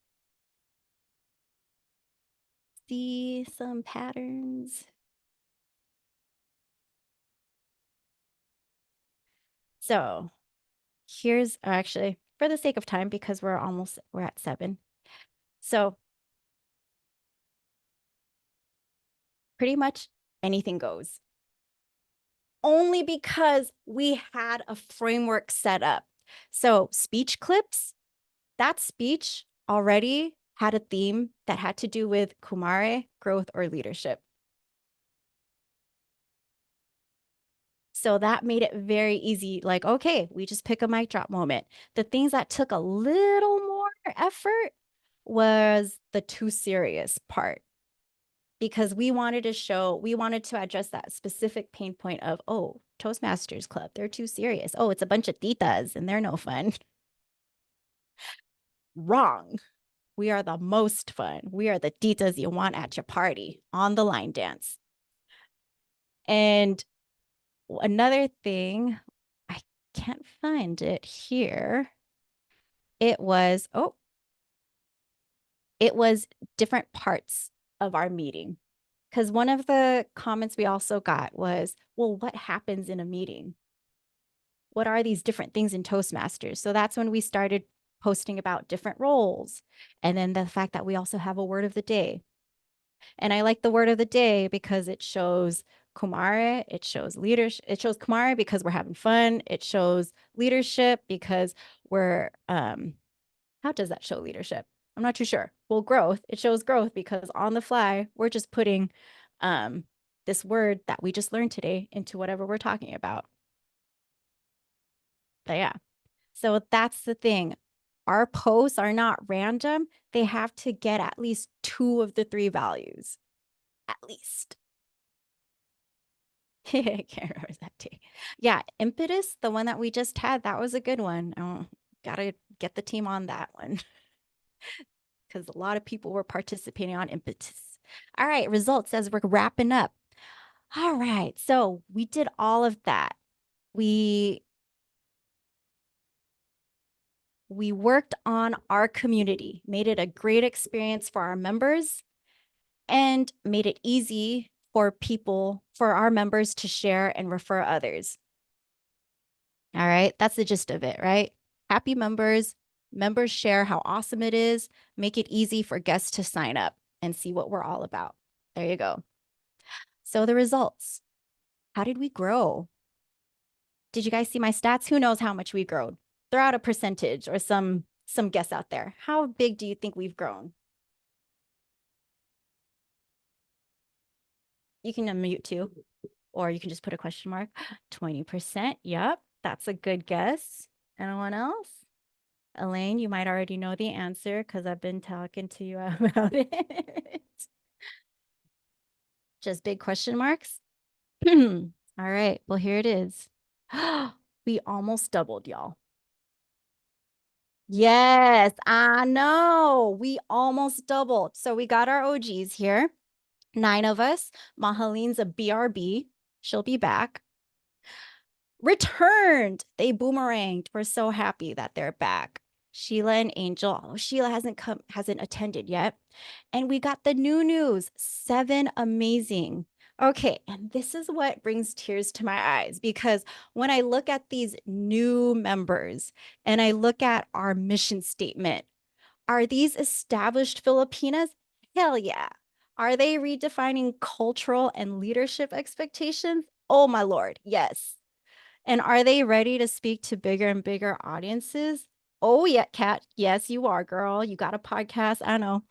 Speaker 1: See some patterns? So here's actually, for the sake of time, because we're at 7. So pretty much anything goes. Only because we had a framework set up. So speech clips, that speech already had a theme that had to do with Kumare, growth, or leadership. So that made it very easy. Like, okay, we just pick a mic drop moment. The things that took a little more effort was the too serious part. Because we wanted to address that specific pain point of, oh, Toastmasters Club, they're too serious. Oh, it's a bunch of titas and they're no fun. Wrong. We are the most fun. We are the titas you want at your party on the line dance. And another thing, I can't find it here. It was, oh, It was different parts of our meeting. Because one of the comments we also got was, well, what happens in a meeting? What are these different things in Toastmasters? So that's when we started posting about different roles. And then the fact that we also have a word of the day. And I like the word of the day because it shows Kumare, it shows leadership, it shows Kumare because we're having fun. It shows leadership because we're, how does that show leadership? I'm not too sure. Well, growth, it shows growth because on the fly, we're just putting this word that we just learned today into whatever we're talking about. But yeah, so that's the thing. Our posts are not random. They have to get at least 2 of the 3 values, at least. I can't remember that day. Yeah, impetus, the one that we just had, that was a good one. Oh, gotta get the team on that one because a lot of people were participating on impetus. All right, results as we're wrapping up. All right, so we did all of that. We worked on our community, made it a great experience for our members, and made it easy for people, for our members to share and refer others. All right, that's the gist of it, right? Happy members, members share how awesome it is, make it easy for guests to sign up and see what we're all about. There you go. So the results, how did we grow? Did you guys see my stats? Who knows how much we grown? Throw out a percentage or some guess out there. How big do you think we've grown? You can unmute too, or you can just put a question mark. 20%. Yep, that's a good guess. Anyone else? Elaine, you might already know the answer because I've been talking to you about it. Just big question marks. All right, well, here it is. We almost doubled, y'all. Yes, I know. We almost doubled. So we got our OGs here. 9 of us. Mahaline's a BRB. She'll be back. Returned. They boomeranged. We're so happy that they're back. Sheila and Angel. Oh, Sheila hasn't attended yet. And we got the new news. 7 amazing. Okay, and this is what brings tears to my eyes because when I look at these new members and I look at our mission statement, are these established Filipinas? Hell yeah. Are they redefining cultural and leadership expectations? Oh my Lord, yes. And are they ready to speak to bigger and bigger audiences? Oh, yeah, Kat. Yes, you are, girl. You got a podcast. I know.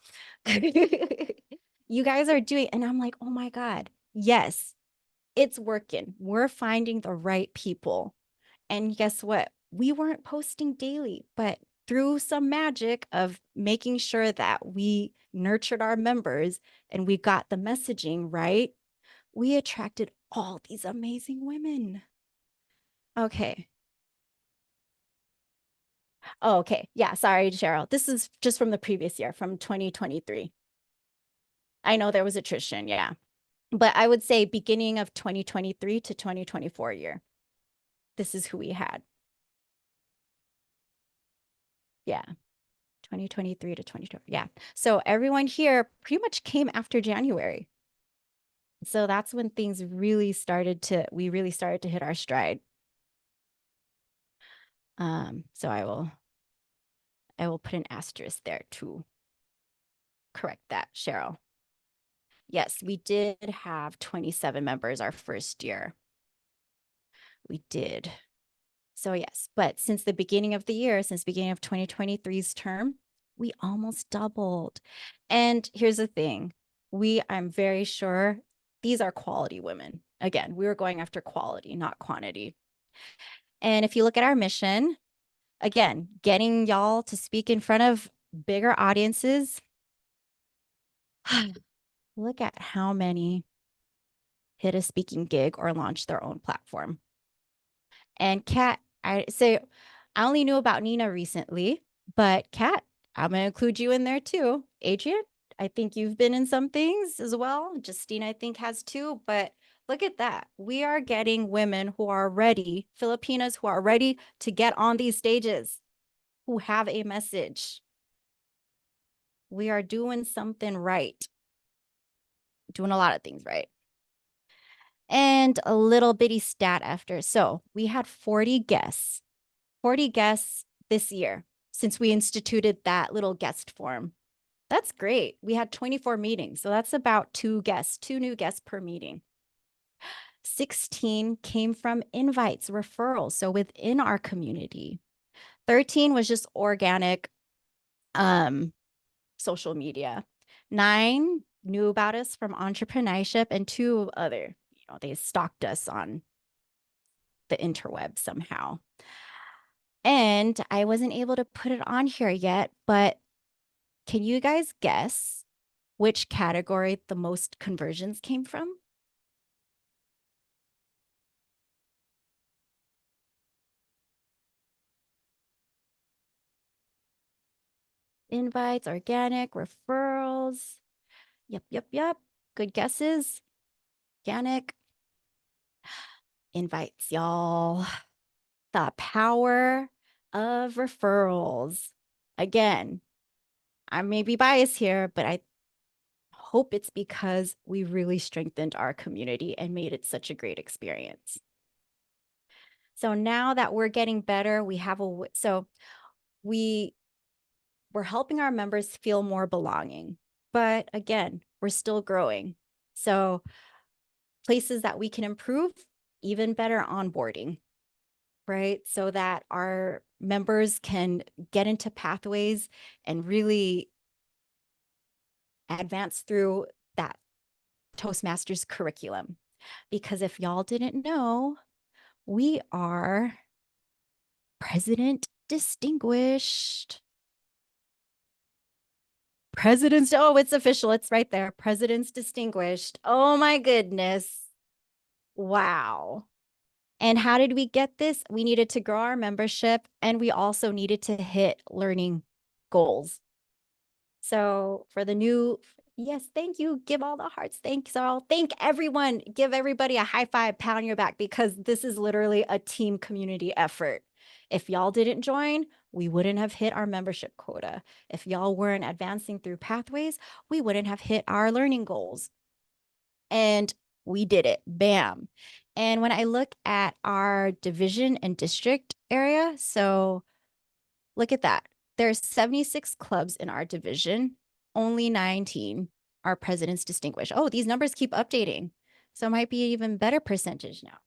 Speaker 1: You guys are doing, and I'm like, oh my God. Yes, it's working. We're finding the right people. And guess what? We weren't posting daily, but through some magic of making sure that we nurtured our members and we got the messaging right, we attracted all these amazing women. Okay. Oh, okay. Yeah, sorry, Cheryl. This is just from the previous year, from 2023. I know there was attrition, yeah. But I would say beginning of 2023 to 2024 year. This is who we had. Yeah. 2023 to 2020. Yeah. So everyone here pretty much came after January. So that's when things really started to, we really started to hit our stride. So I will put an asterisk there to correct that, Cheryl. Yes, we did have 27 members our first year. We did. So yes, but since the beginning of the year, since beginning of 2023's term, we almost doubled. And here's the thing. I'm very sure these are quality women. Again, we were going after quality, not quantity. And if you look at our mission, again, getting y'all to speak in front of bigger audiences. Look at how many hit a speaking gig or launch their own platform. And Kat, I only knew about Nina recently, but Kat, I'm going to include you in there too. Adrian, I think you've been in some things as well. Justine, I think, has too. But look at that. We are getting women who are ready, Filipinas who are ready to get on these stages, who have a message. we are doing something right. Doing a lot of things right. And a little bitty stat after. So we had 40 guests this year since we instituted that little guest form. That's great. We had 24 meetings. So that's about 2 new guests per meeting. 16 came from invites, referrals. So within our community. 13 was just organic social media. 9 knew about us from entrepreneurship, and 2 other, they stalked us on the interweb somehow. And I wasn't able to put it on here yet, but can you guys guess which category the most conversions came from? Invites, organic, referrals. Yep. Good guesses. Organic. Invites, y'all. The power of referrals. Again, I may be biased here, but I hope it's because we really strengthened our community and made it such a great experience. So now that we're getting better, we're helping our members feel more belonging. But again, we're still growing. So places that we can improve, even better onboarding, right? So that our members can get into pathways and really advance through that Toastmasters curriculum. Because if y'all didn't know, we are President Distinguished. Oh, it's official. It's right there. President's Distinguished. Oh my goodness. Wow. And how did we get this? We needed to grow our membership, and we also needed to hit learning goals. So for the new, yes, thank you. Give all the hearts. Thanks all. Thank everyone. Give everybody a high five, pat on your back, because this is literally a team community effort. If y'all didn't join, we wouldn't have hit our membership quota. If y'all weren't advancing through pathways, we wouldn't have hit our learning goals. And we did it. Bam. And when I look at our division and district area, so look at that. There's 76 clubs in our division. Only 19 are President's Distinguished. Oh, these numbers keep updating. So it might be an even better percentage now.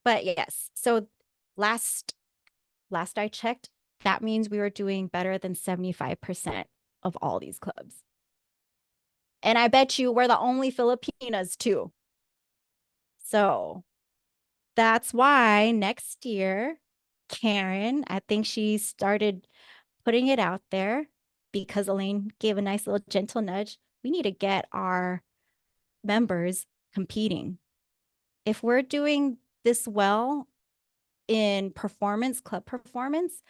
Speaker 1: But yes, so last I checked, that means we were doing better than 75% of all these clubs. And I bet you we're the only Filipinas too. So that's why next year, Karen, I think she started putting it out there because Elaine gave a nice little gentle nudge. We need to get our members competing. If we're doing this well in performance, club performance,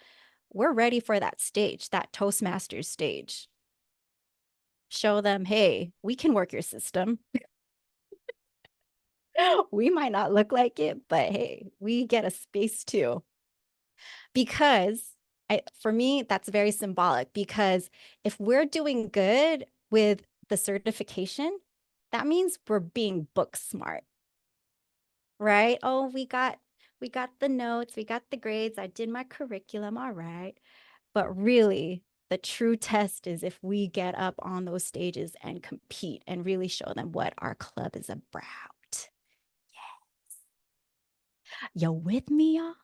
Speaker 1: we're ready for that stage, that Toastmasters stage. Show them, hey, we can work your system. We might not look like it, but hey, we get a space too. Because for me, that's very symbolic, because if we're doing good with the certification, that means we're being book smart, right? Oh, we got the notes, we got the grades, I did my curriculum, all right. But really, the true test is if we get up on those stages and compete and really show them what our club is about. Yes. You with me, y'all?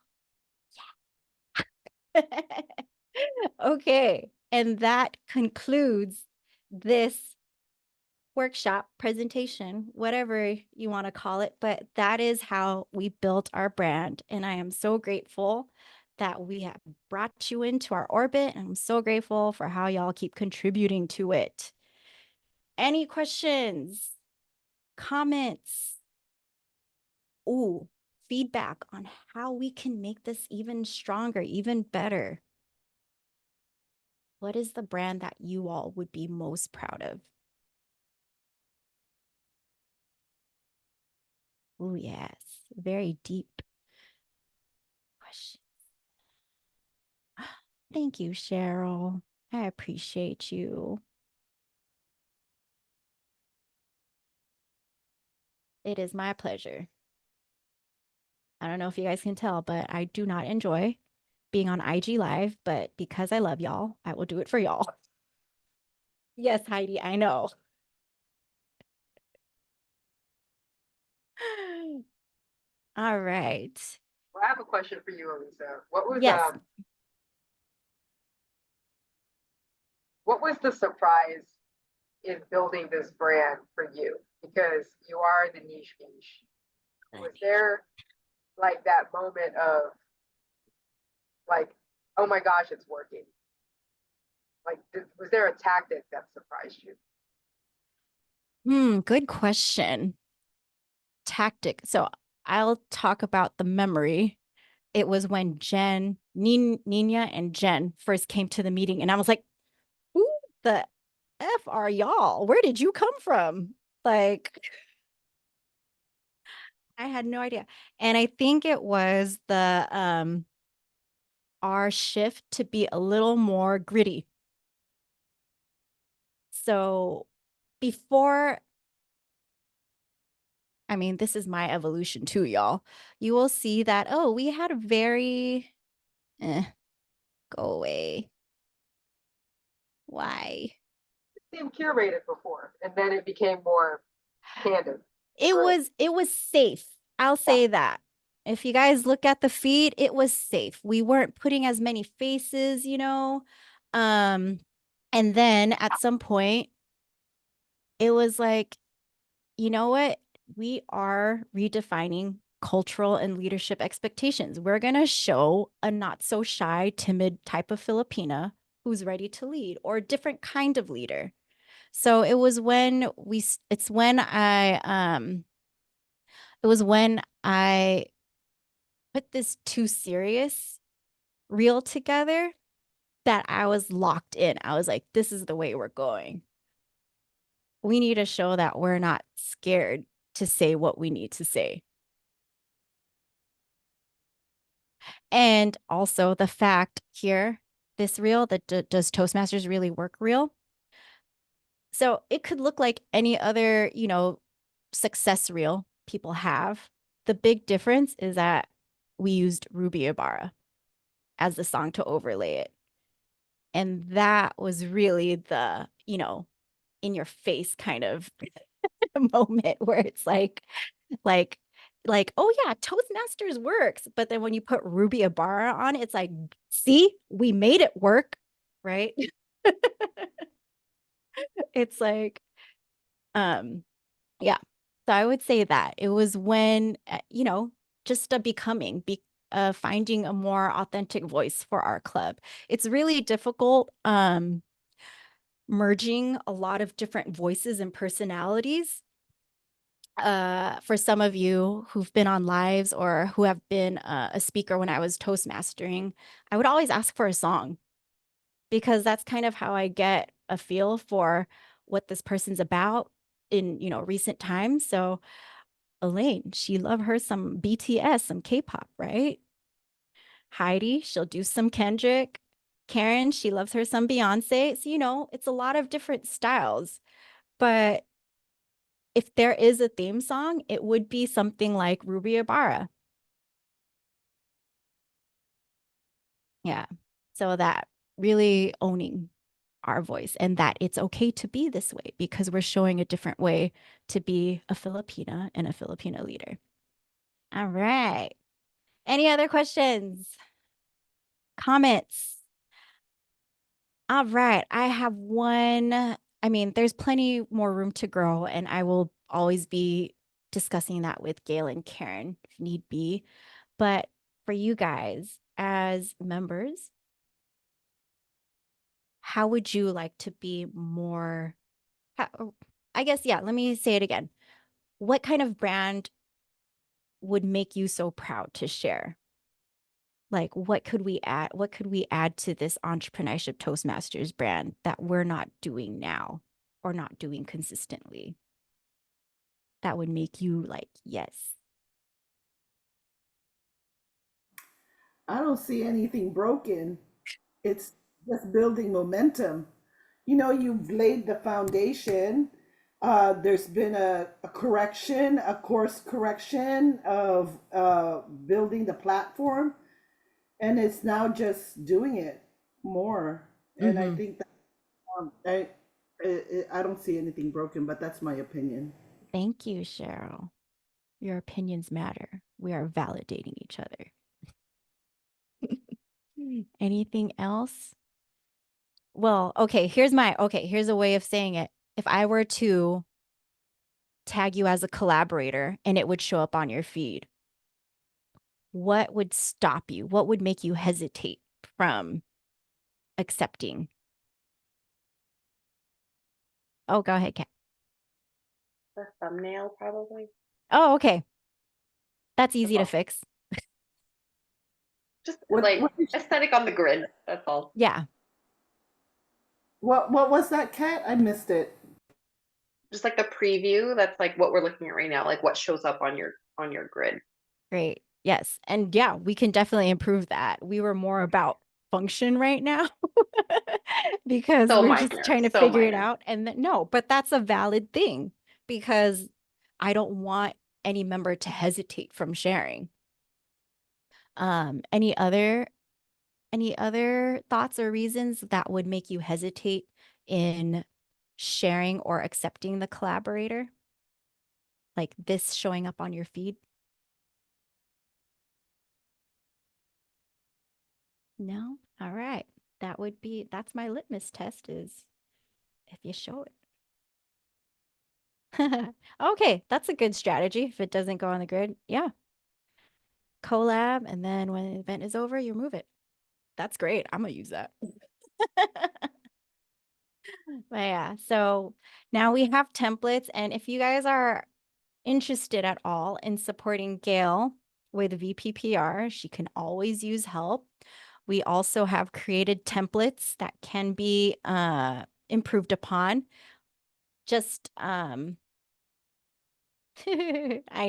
Speaker 1: Yeah. Okay. And that concludes this workshop, presentation, whatever you want to call it. But that is how we built our brand. And I am so grateful that we have brought you into our orbit. And I'm so grateful for how y'all keep contributing to it. Any questions, comments? Ooh, feedback on how we can make this even stronger, even better. What is the brand that you all would be most proud of? Oh, yes. Very deep question. Thank you, Cheryl. I appreciate you. It is my pleasure. I don't know if you guys can tell, but I do not enjoy being on IG Live, but because I love y'all, I will do it for y'all. Yes, Heidi, I know. All right.
Speaker 7: Well, I have a question for you, Elisa.
Speaker 1: Yes.
Speaker 7: What was the surprise in building this brand for you? Because you are the niche. Was there like that moment of like, oh my gosh, it's working? Like, was there a tactic that surprised you?
Speaker 1: Good question. Tactic. So I'll talk about the memory. It was when Nina and Jen first came to the meeting, and I was like, who the F are y'all? Where did you come from? Like, I had no idea. And I think it was our shift to be a little more gritty. So before, I mean, this is my evolution too, y'all. You will see that, oh, we had a very, go away. Why?
Speaker 7: It seemed curated before, and then it became more candid.
Speaker 1: It was safe. I'll say that. If you guys look at the feed, it was safe. We weren't putting as many faces, you know. And then at some point, it was like, you know what? We are redefining cultural and leadership expectations. We're going to show a not so shy, timid type of Filipina who's ready to lead, or a different kind of leader. So it was when I put this too serious reel together that I was locked in. I was like, this is the way we're going. We need to show that we're not scared to say what we need to say. And also the fact here, this reel, that does Toastmasters really work reel? So it could look like any other, you know, success reel people have. The big difference is that we used Ruby Ibarra as the song to overlay it. And that was really the, you know, in your face kind of moment where it's like, oh yeah, Toastmasters works. But then when you put Ruby Ibarra on, it's like, see, we made it work, right? It's like, yeah. So I would say that it was when, you know, just finding a more authentic voice for our club. It's really difficult merging a lot of different voices and personalities. For some of you who've been on lives or who have been a speaker when I was Toastmastering, I would always ask for a song because that's kind of how I get a feel for what this person's about in, you know, recent times. So Elaine, she love her some BTS, some K-pop, right? Heidi, she'll do some Kendrick. Karen, she loves her some Beyonce. So, you know, it's a lot of different styles. But if there is a theme song, it would be something like Ruby Ibarra. Yeah. So that really owning our voice and that it's okay to be this way because we're showing a different way to be a Filipina and a Filipina leader. All right. Any other questions? Comments? All right. I have one. I mean, there's plenty more room to grow, and I will always be discussing that with Gail and Karen if need be. But for you guys as members, how would you like to be more? I guess, yeah, let me say it again. What kind of brand would make you so proud to share? Like, what could we add? What could we add to this Entrepreneurship Toastmasters brand that we're not doing now or not doing consistently? That would make you like, yes.
Speaker 6: I don't see anything broken. It's just building momentum. You know, you've laid the foundation. There's been a correction, a course correction of building the platform, and it's now just doing it more. And I
Speaker 1: Mhm.
Speaker 6: think that I don't see anything broken, but that's my opinion.
Speaker 1: Thank you, Cheryl. Your opinions matter. We are validating each other. Anything else? Well, okay, here's a way of saying it. If I were to tag you as a collaborator and it would show up on your feed, what would stop you? What would make you hesitate from accepting? Oh, go ahead, Kat.
Speaker 5: The thumbnail, probably.
Speaker 1: Oh, okay. That's
Speaker 5: That's
Speaker 1: easy to
Speaker 5: all.
Speaker 1: fix.
Speaker 5: Just
Speaker 6: What
Speaker 5: like
Speaker 6: what
Speaker 5: aesthetic on the grid. That's all.
Speaker 1: Yeah.
Speaker 6: what was that, Kat? I missed it.
Speaker 5: Just like the preview. That's like what we're looking at right now. Like what shows up on your grid.
Speaker 1: Great. Yes. And yeah, we can definitely improve that. We were more about function right now because
Speaker 5: So
Speaker 1: we're just
Speaker 5: minor.
Speaker 1: trying to
Speaker 5: So
Speaker 1: figure it
Speaker 5: minor.
Speaker 1: out. And no, but that's a valid thing because I don't want any member to hesitate from sharing. Any other thoughts or reasons that would make you hesitate in sharing or accepting the collaborator? Like this showing up on your feed? No? All right. That's my litmus test is if you show it. Okay, that's a good strategy if it doesn't go on the grid. Yeah. Collab, and then when the event is over, you move it. That's great. I'm gonna use that. But yeah, so now we have templates, and if you guys are interested at all in supporting Gail with VPPR, she can always use help. We also have created templates that can be improved upon. Just I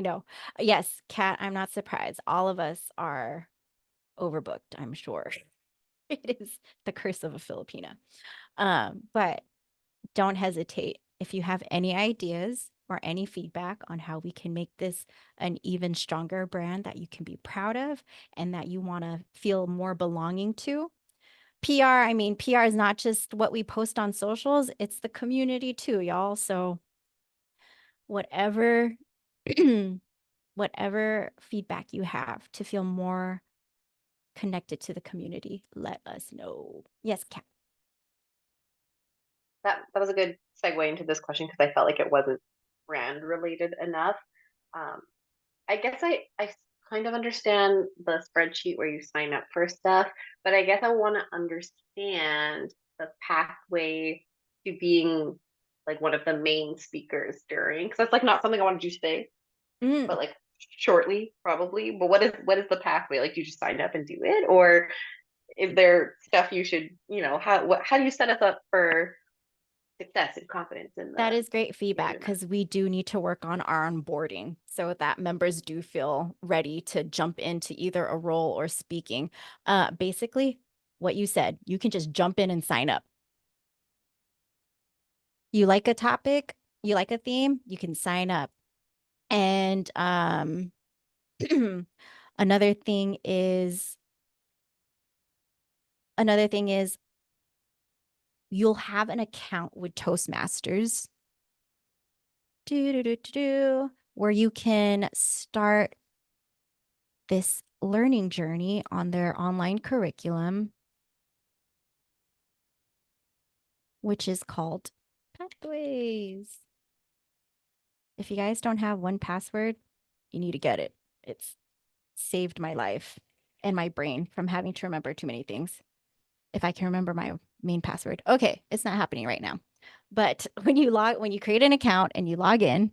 Speaker 1: know. Yes, Kat, I'm not surprised. All of us are overbooked, I'm sure. It is the curse of a Filipina. But don't hesitate. If you have any ideas or any feedback on how we can make this an even stronger brand that you can be proud of and that you want to feel more belonging to. PR, I mean, PR is not just what we post on socials, it's the community too, y'all. So whatever whatever feedback you have to feel more connected to the community, let us know. Yes, Kat.
Speaker 5: That was a good segue into this question because I felt like it wasn't brand related enough. Um, I guess I kind of understand the spreadsheet where you sign up for stuff, but I guess I want to understand the pathway to being like one of the main speakers during, because that's like not something I want to do today, but like shortly probably. But what is the pathway? Like you just sign up and do it, or is there stuff you should, how do you set us up for success and confidence in
Speaker 1: That
Speaker 5: the
Speaker 1: is great feedback
Speaker 5: engagement?
Speaker 1: because we do need to work on our onboarding so that members do feel ready to jump into either a role or speaking. Basically, what you said, you can just jump in and sign up. You like a topic, you like a theme, you can sign up. And another thing is you'll have an account with Toastmasters where you can start this learning journey on their online curriculum, which is called Pathways. If you guys don't have 1Password, you need to get it. It's saved my life and my brain from having to remember too many things. If I can remember my main password. Okay, it's not happening right now. But when you create an account and you log in,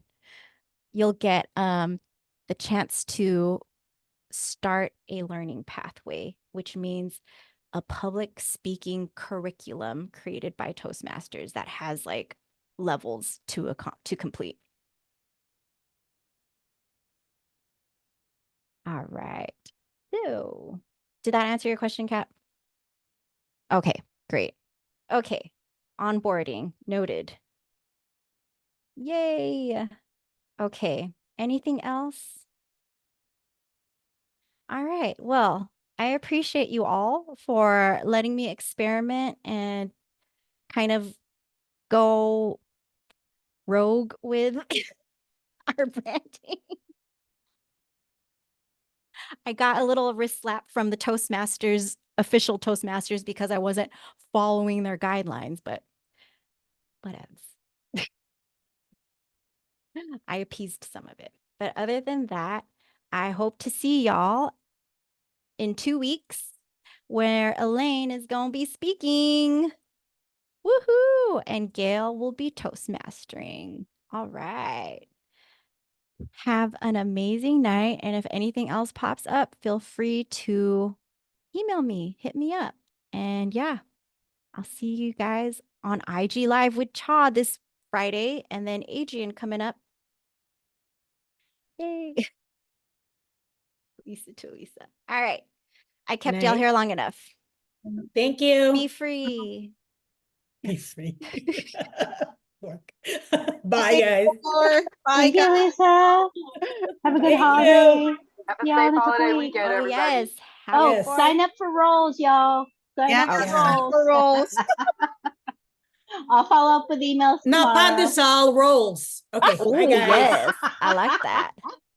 Speaker 1: you'll get the chance to start a learning pathway, which means a public speaking curriculum created by Toastmasters that has like levels to complete. All right. So, did that answer your question, Kat? Okay, Great. Okay. Onboarding. Noted. Yay. Okay. Anything else? All right. Well, I appreciate you all for letting me experiment and kind of go rogue with our branding. I got a little wrist slap from the Toastmasters, official Toastmasters, because I wasn't following their guidelines, but whatevs. I appeased some of it. But other than that, I hope to see y'all in 2 weeks where Elaine is going to be speaking. Woohoo! And Gail will be Toastmastering. All right. Have an amazing night. And if anything else pops up, feel free to email me, hit me up. And yeah, I'll see you guys on IG Live with Cha this Friday and then Adrian coming up. Yay. Lisa to Lisa. All right. I kept y'all
Speaker 8: Night.
Speaker 1: here long enough.
Speaker 8: Thank you.
Speaker 1: Be free.
Speaker 8: Be free. Work. Bye, guys.
Speaker 3: Bye,
Speaker 4: Thank you,
Speaker 3: guys.
Speaker 4: Lisa. Have a good
Speaker 8: Thank
Speaker 4: holiday.
Speaker 8: you.
Speaker 7: Have a
Speaker 4: See y'all
Speaker 7: safe
Speaker 4: in a couple
Speaker 7: holiday
Speaker 4: weeks.
Speaker 7: weekend,
Speaker 1: Oh,
Speaker 7: everybody.
Speaker 1: yes.
Speaker 4: Oh,
Speaker 8: Yes.
Speaker 4: sign up for roles, y'all. Sign up for
Speaker 3: Yes,
Speaker 8: Yeah.
Speaker 4: roles.
Speaker 3: for roles.
Speaker 4: I'll follow up with emails
Speaker 8: Not
Speaker 4: tomorrow.
Speaker 8: Pandesal rolls. Okay. Bye,
Speaker 1: Oh,
Speaker 8: guys.
Speaker 1: yes. I like that.